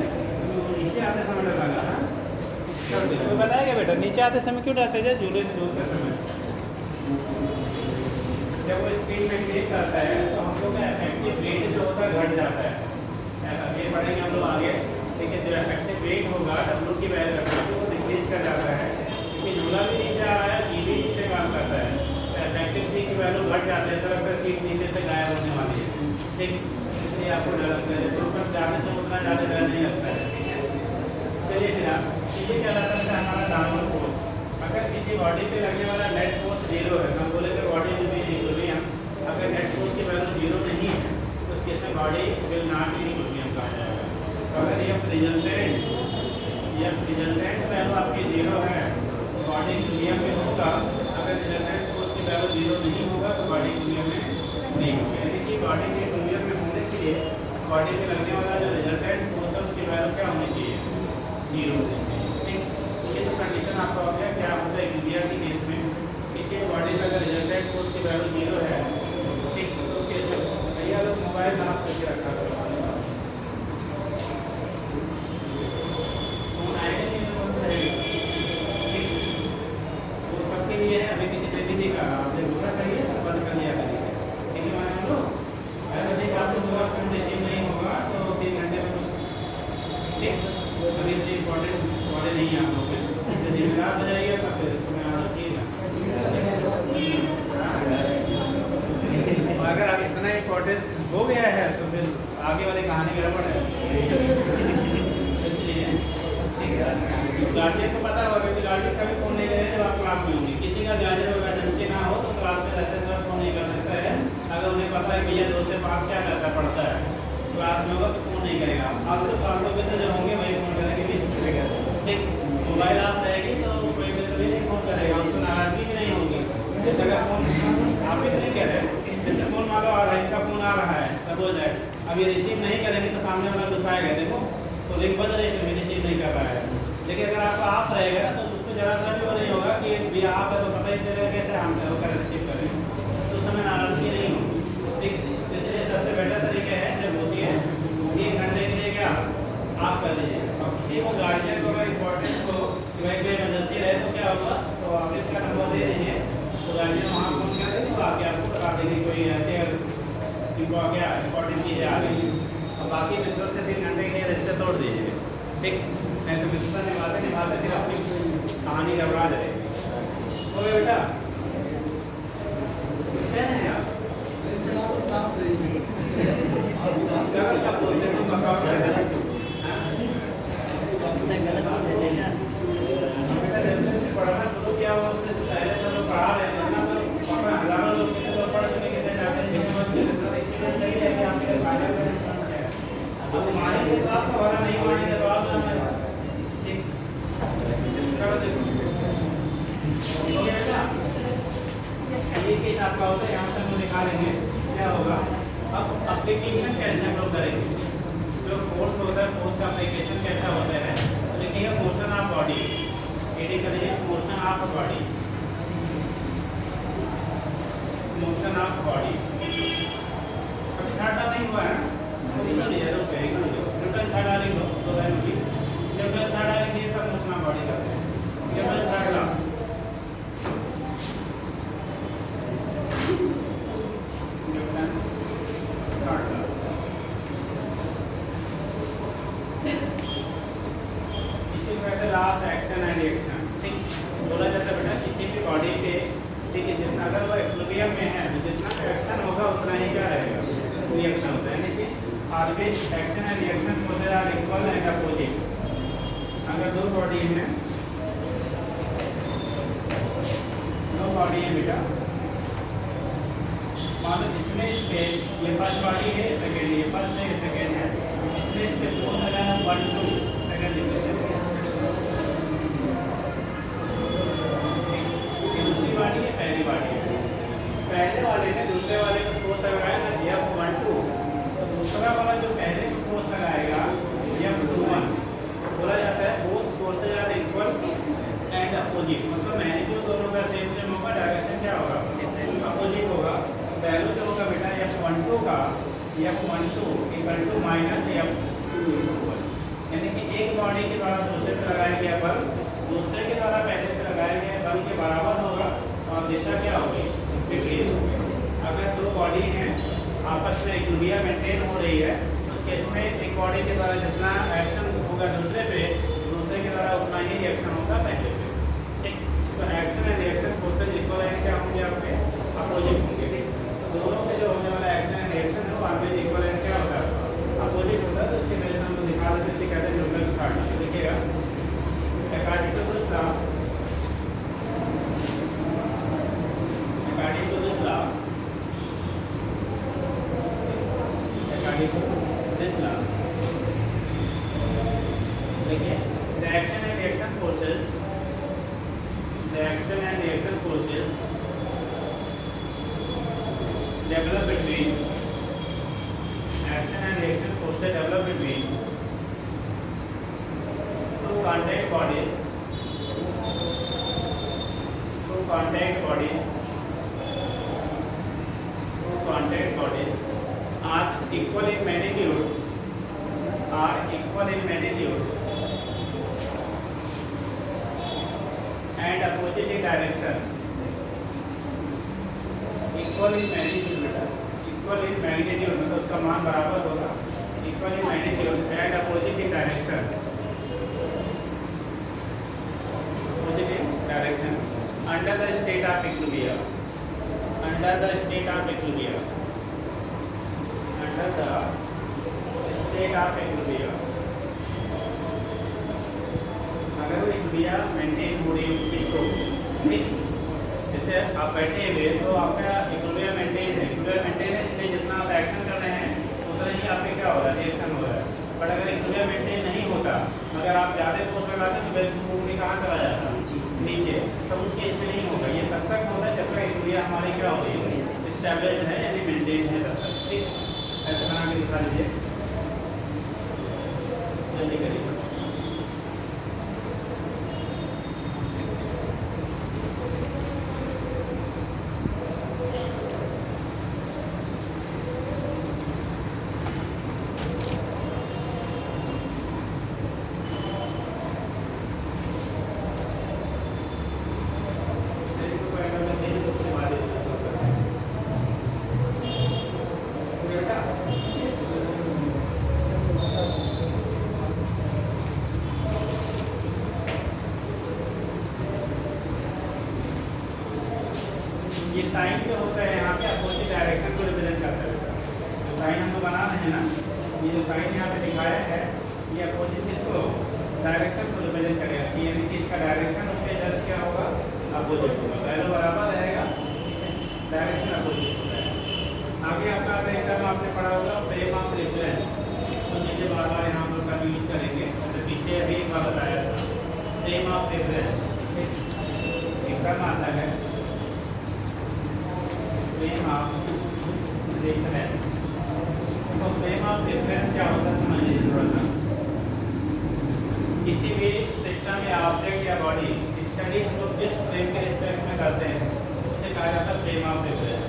नीचे आते समय डर लगा है। तो बताएगा बेटा नीचे आते समय क्यों डरते थे? झूले से झूलते समय जब वो स्पीड में ब्रेक करता है तो हम लोग का इफेक्टिव रेट जो होता है घट जाता है। ये पढ़ेंगे हम लोग आगे। ठीक है, जो इफेक्टिव रेट होगा डब्ल्यू की वैल्यू रखा तो वो डिक्रीज कर जाता है, क्योंकि झूला भी नीचे आ रहा है, जी भी नीचे काम करता है, तो इफेक्टिव सी की वैल्यू घट जाती है। तो सीट नीचे से गायब होने वाली है। ठीक, इसलिए आपको डर लगता है। तो ऊपर जाने से उतना ज़्यादा डर नहीं लगता है। ठीक है, चलिए फिर आप ये क्या लगता है हमारा डाउनवर्ड फोर्स। अगर किसी बॉडी पे लगने वाला नेट फोर्स 0 है, हम बोले कि बॉडी में इक्विलिब्रियम, अगर नेट फोर्स की वैल्यू 0 नहीं है तो उसके इसमें body will not be equilibrium कहा जाएगा। तो अगर ये रिजल्टेंट वैल्यू आपकी 0 है तो बॉडी इक्विलिब्रियम में होगा। अगर रिजल्टेंट फोर्स की वैल्यू 0 नहीं होगा तो बॉडी इक्विलिब्रियम में नहीं होगा। यानी कि बॉडी के इक्विलिब्रियम में होने के लिए बॉडी में लगने वाला जो रिजल्टेंट फोर्स है उसकी वैल्यू क्या होनी चाहिए? 0 होनी चाहिए। ये तो कंडीशन आपका हो गया क्या होता है इक्विलिब्रियम के केस में? किसी बॉडी का अगर रिजल्टेंट फोर्स की वैल्यू 0 है, ठीक, तो केस में भैया लोग मोबाइल ऑफ करके रखा करो। फोन आएगा नहीं तो कौन करेगा? ठीक, वो सबके लिए है। अभी किसी ने भी नहीं कहा आपने दूसरा करिए तो बंद कर दिया करिए। ठीक है मान लो ऐसा नहीं आपको पूरा कंडीशन नहीं होगा तो 3 घंटे में ठीक, तो ये इम्पोर्टेंट वाले नहीं है आप लोग में। इससे जिम्मेदार हो जाइए तो फिर इसमें आना चाहिए। अगर अब इतना इम्पोर्टेंस हो गया है तो फिर आगे वाली कहानी गड़बड़ है। गार्जियन को पता होगा कि गार्जियन का भी फोन नहीं करेगा जब आप क्लास में होंगे। किसी का गार्जियन होगा एजेंसी ना हो तो क्लास में रहते हुए फोन नहीं कर सकता है। अगर उन्हें पता है कि ये 2 से 5 क्या करता है, पढ़ता है, तो क्लास में होगा तो फ़ोन नहीं करेगा। आप तो फालतू मित्र जो होंगे वही फ़ोन करेंगे, बीच में करेंगे। ठीक, मोबाइल आप रहेगी तो कोई मित्र भी नहीं फ़ोन करेगा, उसको नाराज़गी भी नहीं होगी। जैसे अगर फ़ोन आप ही नहीं कह रहे, जैसे फ़ोन मान लो आ रहा है, इसका फ़ोन आ रहा है तब हो जाए, अब ये रिसीव नहीं करेंगे तो सामने वाला गुस्साएगा, देखो तो लिंक बदल रही है, रिसीव नहीं कर रहा है। लेकिन अगर आपका आप रहेगा ना तो उसको जरा सा भी वो नहीं होगा कि भैया आप है तो पता ही चलेगा कैसे हम कर रिसीव करें, तो उस समय नाराज़गी नहीं होगी। ठीक, इसलिए सबसे बेटर तरीका है जब होती है 1 घंटे के लिए क्या आप कर लीजिए। अब किसी को गार्जियन को अगर इम्पोर्टेंट हो कि भाई कोई इमरजेंसी रहे तो क्या होगा, तो ऑफिस का नंबर दे दीजिए, तो गार्जियन वहाँ फोन कर देंगे तो आके आपको बता देंगे कोई ऐसे इनको क्या इम्पोर्टेंट चीज़ें आ गई। और बाकी मित्रों से 3 घंटे के लिए रिश्ते तोड़ दीजिए। ठीक, नहीं तो मित्र निभाते फिर अपनी कहानी घबरा जाएगी। हो गया बेटा, कुछ कह रहे हैं आप? क्या बोलते हैं तुम बताओ। पढ़ना शुरू किया वो उससे पहले तो लोग पढ़ा रहे थे ना, तो हज़ारों लोग कितने लोग पढ़ चुके कितने जाते हैं सही है कि आपके फायदा में अब मानेंगे तो आप हमारा नहीं मानेंगे तो आप ना। ठीक, हो गया क्या? ये केस आपका होता है, यहाँ से हम दिखा लेंगे क्या होगा। अब एप्लीकेशन कैसे हम लोग करेंगे, जो फोर्स होता है फोर्स का एप्लीकेशन कैसा होता है, देखिएगा मोशन ऑफ बॉडी, एडी करिए motion of body, motion of body. अभी थर्ड नहीं हुआ है तो न्यूटन थर्ड लिख लो, तो न्यूटन थर्ड लिखिए सब मोशन ऑफ बॉडी करते हैं। Newton third law, Newton third law last action and reaction. ठीक, बोला जाता है बेटा किसी भी बॉडी पे, ठीक है, जितना अगर वो इक्विलिब्रियम में है तो जितना एक्शन होगा उतना ही क्या रहेगा, रिएक्शन होता है। यानी कि ऑलवेज एक्शन एंड रिएक्शन बोले आर इक्वल एंड अपोजिट। अगर दो बॉडी है, दो बॉडी है बेटा, मान लो जिसमें स्पेस ये फर्स्ट बॉडी है, सेकेंड ये फर्स्ट है, सेकेंड है, इसमें इसके फोर्स लगा 1 2 सेकेंड लिख लेते हैं। वाली है पहली वाली है, पहले वाले ने दूसरे वाले को फोर्स लगाया ना F1 2, तो दूसरा वाला जो पहले को फोर्स लगाएगा F21, बोला जाता है both forces are equal and opposite. मतलब मैग्नीट्यूड दोनों का सेम सेम होगा, डायरेक्शन क्या होगा अपोजिट होगा। वैल्यू जो होगा बेटा F12 का F12 equal to minus F21, यानी कि एक बॉडी के द्वारा दूसरे पे लगाया गया बल दूसरे के द्वारा पहले पे लगाया गया बल के बराबर होगा और दिशा क्या होगी, विपरीत होगी। अगर दो बॉडी हैं आपस में इक्विलिब्रियम मेंटेन हो रही है तो केस में एक बॉडी के द्वारा जितना एक्शन होगा दूसरे पे, दूसरे के द्वारा उतना ही रिएक्शन होगा पहले पे। ठीक, तो action and reaction forces equal है क्या होंगे, आपके अपोजिट होंगे। ठीक, तो दोनों के जो होने वाला एक्शन एंड रिएक्शन है वो आपके इक्वल है क्या होगा, अपोजिट होता है। तो इसके वजह से हम दिखा देते हैं, कहते हैं न्यूटन थर्ड लॉ। देखिएगा according to this law, according to this law, देखिए the action and reaction forces, the action and reaction forces develop between, action and reaction forces develop between two contact bodies, two contact bodies, two contact bodies are equal in magnitude, are equal in magnitude and opposite in direction. Equal in magnitude बेटा, equal in magnitude मतलब उसका मान बराबर होगा, equal in magnitude and opposite in direction, opposite in direction under the state of equilibrium, under the state of equilibrium, under the state of equilibrium। अगर वो equilibrium maintain हो रही है तो ठीक, जैसे आप बैठे हुए तो आपका इक्विलिब्रियम मेंटेन है, इक्विलिब्रियम मेंटेन है, इसलिए जितना आप एक्शन कर रहे हैं उतना ही यहाँ पे क्या हो रहा है, रिएक्शन हो रहा है। बट अगर इक्विलिब्रियम मेंटेन नहीं होता, अगर आप ज़्यादा फोर्स लगाते तो वेलोसिटी मूवमेंट कहाँ चला जाता, नीचे। तो उस केस में नहीं होगा, ये तब तक होता है जब तक इक्विलिब्रियम हमारी क्या हो रही है, स्टेबल है यानी मेंटेन है तब तक। ठीक, ऐसे बना के दिखा लीजिए, जल्दी करिए। ये साइन जो होता है यहाँ पे अपोजिट डायरेक्शन को रिप्रेजेंट करता है। जो साइन हम लोग बना रहे हैं ना, ये जो साइन यहाँ पे दिखाया है, ये अपोजिट किसको, डायरेक्शन को रिप्रेजेंट करेगा कि यानी कि इसका डायरेक्शन उसके जस्ट क्या होगा, अपोजिट होगा। वैल्यू बराबर रहेगा, डायरेक्शन अपोजिट होता है। आगे आपका आता है टर्म आपने पढ़ा होगा फ्रेम ऑफ रेफरेंस, तो नीचे बार बार यहाँ हम लोग का यूज करेंगे। तो पीछे अभी एक बार बताया था फ्रेम ऑफ रेफरेंस, एक टर्म आता है फ्रेम ऑफ रेफरेंस। तो फ्रेम ऑफ रेफरेंस क्या होता है समझिए थोड़ा सा। किसी भी सिस्टम या ऑब्जेक्ट या बॉडी स्टडी हम लोग जिस फ्रेम के रिस्पेक्ट में करते हैं उसे कहा जाता है फ्रेम ऑफ रेफरेंस।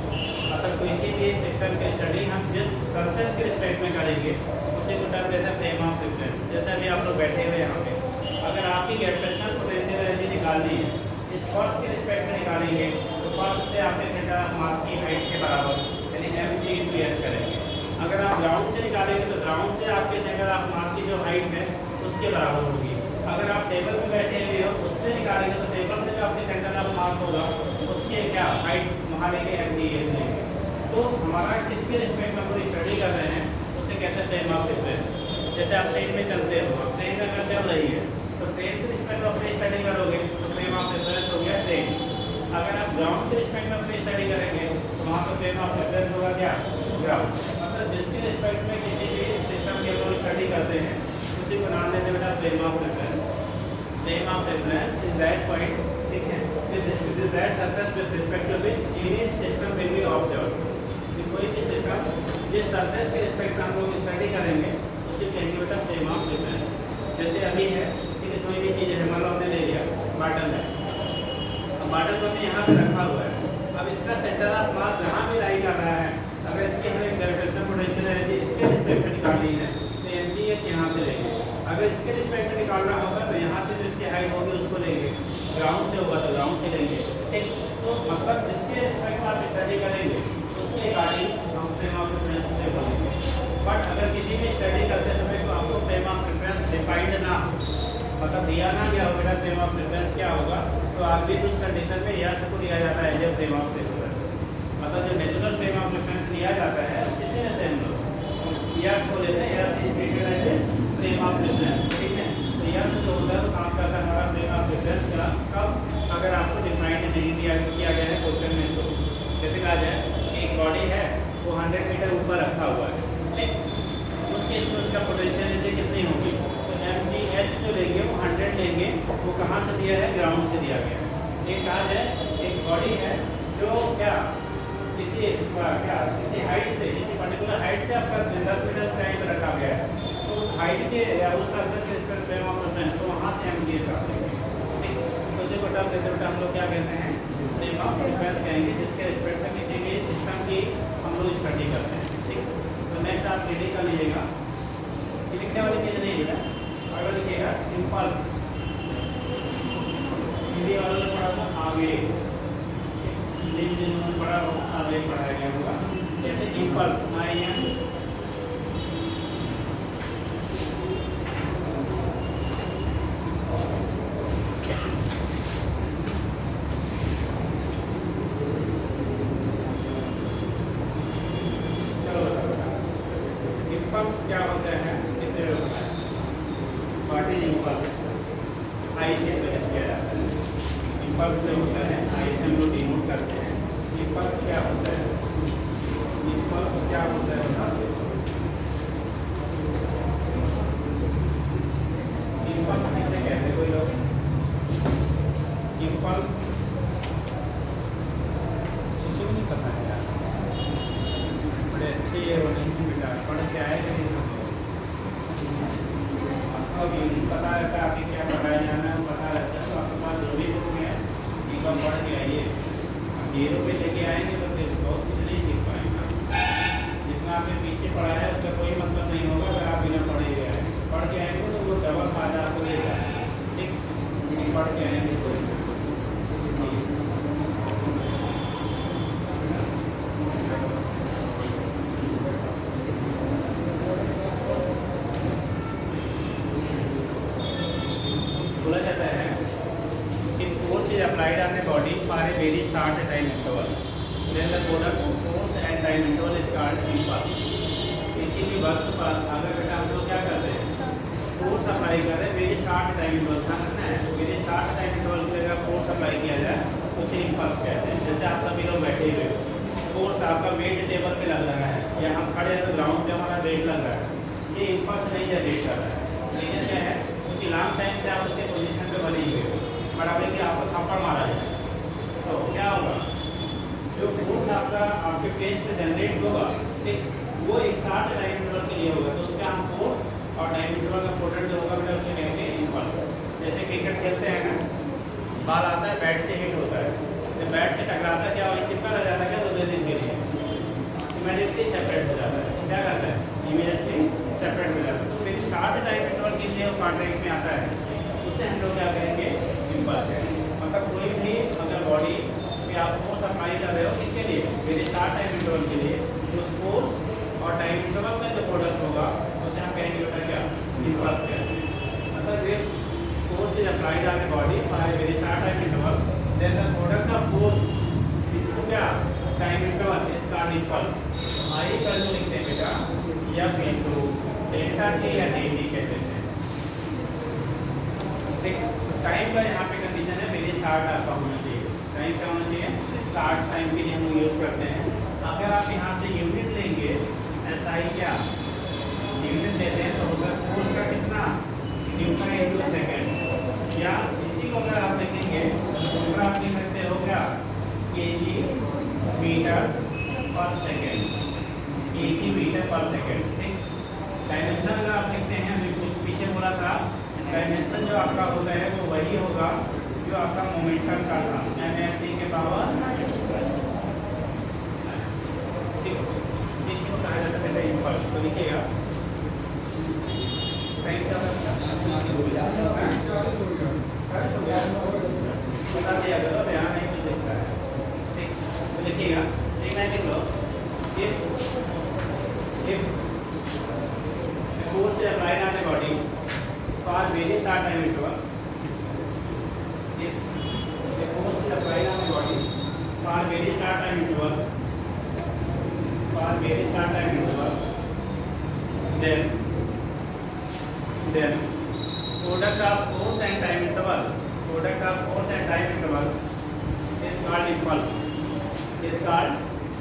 मतलब किसी भी सिस्टम की स्टडी हम जिस सरफेस के रिस्पेक्ट में करेंगे उसे को टर्म देते हैं फ्रेम ऑफ रेफरेंस। जैसे अभी आप लोग बैठे हुए यहाँ पे, अगर आपकी ग्रेविटेशनल पोटेंशियल एनर्जी निकालनी है, इस फर्स्ट के रिस्पेक्ट में निकालेंगे तो फर्स्ट से आपके सेंटर ऑफ मास की हाइट के बराबर यानी mg/s करेंगे। अगर आप ग्राउंड से निकालेंगे तो ग्राउंड से आपके सेंटर ऑफ मास की जो हाइट है उसके बराबर होगी। अगर आप टेबल पे बैठे हुए हो उससे निकालेंगे तो टेबल से जो आपके सेंटर ऑफ मास होगा उसके क्या हाइट वहाँ लेंगे mg/s लेंगे। तो हमारा किसके रिस्पेक्ट में पूरी स्टडी कर रहे हैं उससे कहते हैं फ्रेम ऑफ रेफरेंस। जैसे आप ट्रेन में चलते हो, आप ट्रेन में अगर चल रही है तो ट्रेन के रिस्पेक्ट में अपनी स्टडी करोगे तो फ्रेम ऑफ रेफरेंस हो गया ट्रेन। अगर आप ग्राउंड के रिस्पेक्ट में अपनी स्टडी करेंगे तो वहाँ पर फ्रेम ऑफ रेफरेंस होगा क्या, ग्राउंड। मतलब जिसके रिस्पेक्ट में किसी भी सिस्टम की लोग स्टडी करते हैं उसी को नाम देते बेटा frame of reference. Frame of reference is that point, ठीक है, this is that surface with respect to which any system will be observed. कोई भी सिस्टम जिस सरफेस के रिस्पेक्ट में हम लोग स्टडी करेंगे उसी कहेंगे बेटा फ्रेम ऑफ रेफरेंस। जैसे अभी है, ठीक है, कोई भी चीज़ है, मान लो हमने ले लिया बॉटल है, अब बॉटल को हमने यहाँ पे रखा हुआ है। अब इसका सेंटर ऑफ मास जहाँ भी लाई कर रहा है, अगर इसकी हमें ग्रेविटेशनल पोटेंशियल एनर्जी इसके रिस्पेक्ट में निकालनी है तो mgh यहाँ से लेंगे। अगर इसके रिस्पेक्ट में निकालना होगा तो यहाँ से जो इसकी हाइट होगी उसको लेंगे, ग्राउंड से होगा तो ग्राउंड से लेंगे। ठीक, तो मतलब जिसके रिस्पेक्ट में आप स्टडी करेंगे उसके अकॉर्डिंग हम फ्रेम ऑफ रेफरेंस से बोलेंगे। बट अगर किसी भी स्टडी करते समय तो आपको फ्रेम ऑफ रेफरेंस डिफाइंड ना, मतलब दिया ना गया हो बेटा फ्रेम ऑफ रेफरेंस क्या होगा, तो आप भी उस कंडीशन में यह को लिया जाता है एज फ्रेम ऑफ रेफरेंस। मतलब जो नेचुरल फ्रेम ऑफ रेफरेंस लिया जाता है किसी में से हम लोग यह को लेते हैं, यह treated as frame of reference. ठीक है, तो यह जो होता है वो काम करता है हमारा फ्रेम ऑफ रेफरेंस का कब, अगर आपको डिफाइंड नहीं किया गया है क्वेश्चन में। तो जैसे कहा जाए एक बॉडी है वो 100 मीटर ऊपर रखा हुआ है, ठीक, उसके इसमें उसका पोटेंशियल एनर्जी कितनी होगी, तो mgh जो लेंगे वो 100 लेंगे, वो कहाँ से दिया है, ग्राउंड से दिया गया है। एक कहा जाए एक बॉडी है जो क्या किसी हाइट से, किसी पर्टिकुलर हाइट से आपका 10 मीटर टाइम रखा गया है, तो उस हाइट के या उस सरफेस के फ्रेम ऑफ रेफरेंस तो वहाँ से mgh आते हैं। ठीक, तो जो बेटा हम लोग क्या कहते हैं, फ्रेम ऑफ रेफरेंस कहेंगे जिसके रिस्पेक्ट में किसी भी सिस्टम की हम लोग स्टडी करते हैं। ठीक, तो नेक्स्ट आप रीडिंग कर लीजिएगा, लिखने वाली चीज़ नहीं बेटा, अगर लिखिएगा इम्पल्स, हिंदी वालों ने पढ़ा था आगे, हिंदी जिन्होंने पढ़ा होगा आगे पढ़ाया गया होगा। जैसे इम्पल्स IM क्या होता है, कितने होता है, व्हाट इज इम्पल्स, आई से मेजर किया जाता है। इम्पल्स जो होता है आई से हम लोग डिनोट करते हैं। इम्पल्स क्या होता है, इम्पल्स क्या होता है बता दो, आपको अभी पता रहता है आपकी क्या पढ़ाया जाना है, पता रहता है, तो आपके पास जो भी बुक है एक बार पढ़ के आइए। जीरो पे लेके आएंगे तो फिर बहुत कुछ नहीं सीख पाएंगे। जितना आपने पीछे पढ़ा है उसका कोई मतलब नहीं होगा अगर आप बिना पढ़े गए हैं। पढ़ के आएंगे तो वो डबल फायदा आपको देगा। ठीक, पढ़ के आएंगे तो बोला जाता है कि force is applied on the body for a very short time interval, then the product force and time interval is called impulse. किसी भी वक्त पर अगर बेटा हम लोग क्या करते हैं, फोर्स अप्लाई कर रहे हैं वेरी शॉर्ट टाइम इंटरवल, ध्यान रखना है वेरी शॉर्ट टाइम इंटरवल के लिए अगर फोर्स अप्लाई किया जाए तो उसे इम्पल्स कहते हैं। जैसे आप सभी लोग बैठे हुए हो, फोर्स आपका वेट टेबल पे लग रहा है या हम खड़े हैं तो ग्राउंड पे हमारा वेट लग रहा है, ये इम्पल्स नहीं जनरेट कर रहा है। रीजन क्या है, क्योंकि लॉन्ग टाइम से आप उसके पोजीशन पे बने हुए हो, बराबर कि आपको थप्पड़ मारा जाए तो क्या होगा, जो फोर्स आपका आपके फेस पे जनरेट होगा ठीक, वो एक शॉर्ट टाइम इंटरवल के लिए होगा, तो उसका हम फोर्स और टाइम इंटरवल का प्रोडक्ट जो होगा बेटा उसे कहेंगे इम्पल्स। जैसे क्रिकेट खेलते हैं ना, बॉल आता है बैट से हिट होता है, तो बैट से टकराता है क्या चिपका लग जाता है क्या, तो 2 दिन के लिए इमीडिएटली सेपरेट हो जाता है। क्या करता है, इमीडिएटली सेपरेट हो जाता है। तो फिर शॉर्ट टाइम इंटरवल के लिए कॉन्ट्रैक्ट में आता है, उससे हम लोग क्या करेंगे, इम्पल्स है। मतलब कोई भी अगर बॉडी में आप फोर्स अप्लाई कर रहे हो किसके लिए, मेरे शॉर्ट टाइम इंटरवल के लिए, तो फोर्स और टाइम इंटरवल का जो प्रोडक्ट होगा उसे हम कहेंगे बेटा क्या, इम्पल्स कहते हैं। मतलब ये force is applied on the body for a very short time interval, then the product of force क्या time interval is called impulse. I का जो लिखते हैं बेटा एफ इंटू डेल्टा टी या डी टी कहते हैं। ठीक, टाइम का यहाँ पे कंडीशन है वेरी शॉर्ट आपका होना चाहिए, टाइम क्या होना चाहिए, शॉर्ट टाइम के लिए हम यूज करते हैं। अगर आप यहाँ से यूनिट लेंगे ऐसा ही क्या यूनिट लेते हैं तो होगा फोर्स का कितना, न्यूटन इंटू सेकेंड, या इसी को अगर आप देखेंगे तो आप लिख सकते हो क्या, केजी मीटर पर सेकेंड, केजी मीटर पर सेकेंड। ठीक, डायमेंशन अगर आप लिखते हैं बिल्कुल पीछे बोला था, डायमेंशन जो आपका होता है वो वही होगा जो आपका मोमेंटम का था, mft के पावर इसको कहा जाता है इम्पल्स। तो लिखिएगा बता दिया करो, यहाँ नहीं कुछ देखता है। ठीक, तो लिखिएगा एक लाइन लिख लो, force is applied on the body for very short time interval, force is applied on the body for very short time interval, for very short time interval, then product of force and time interval, product of force and time interval is called impulse, is called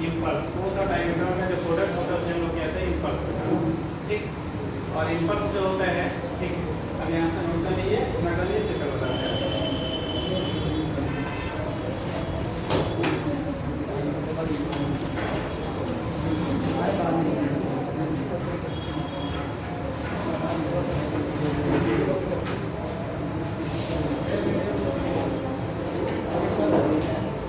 impulse। force और time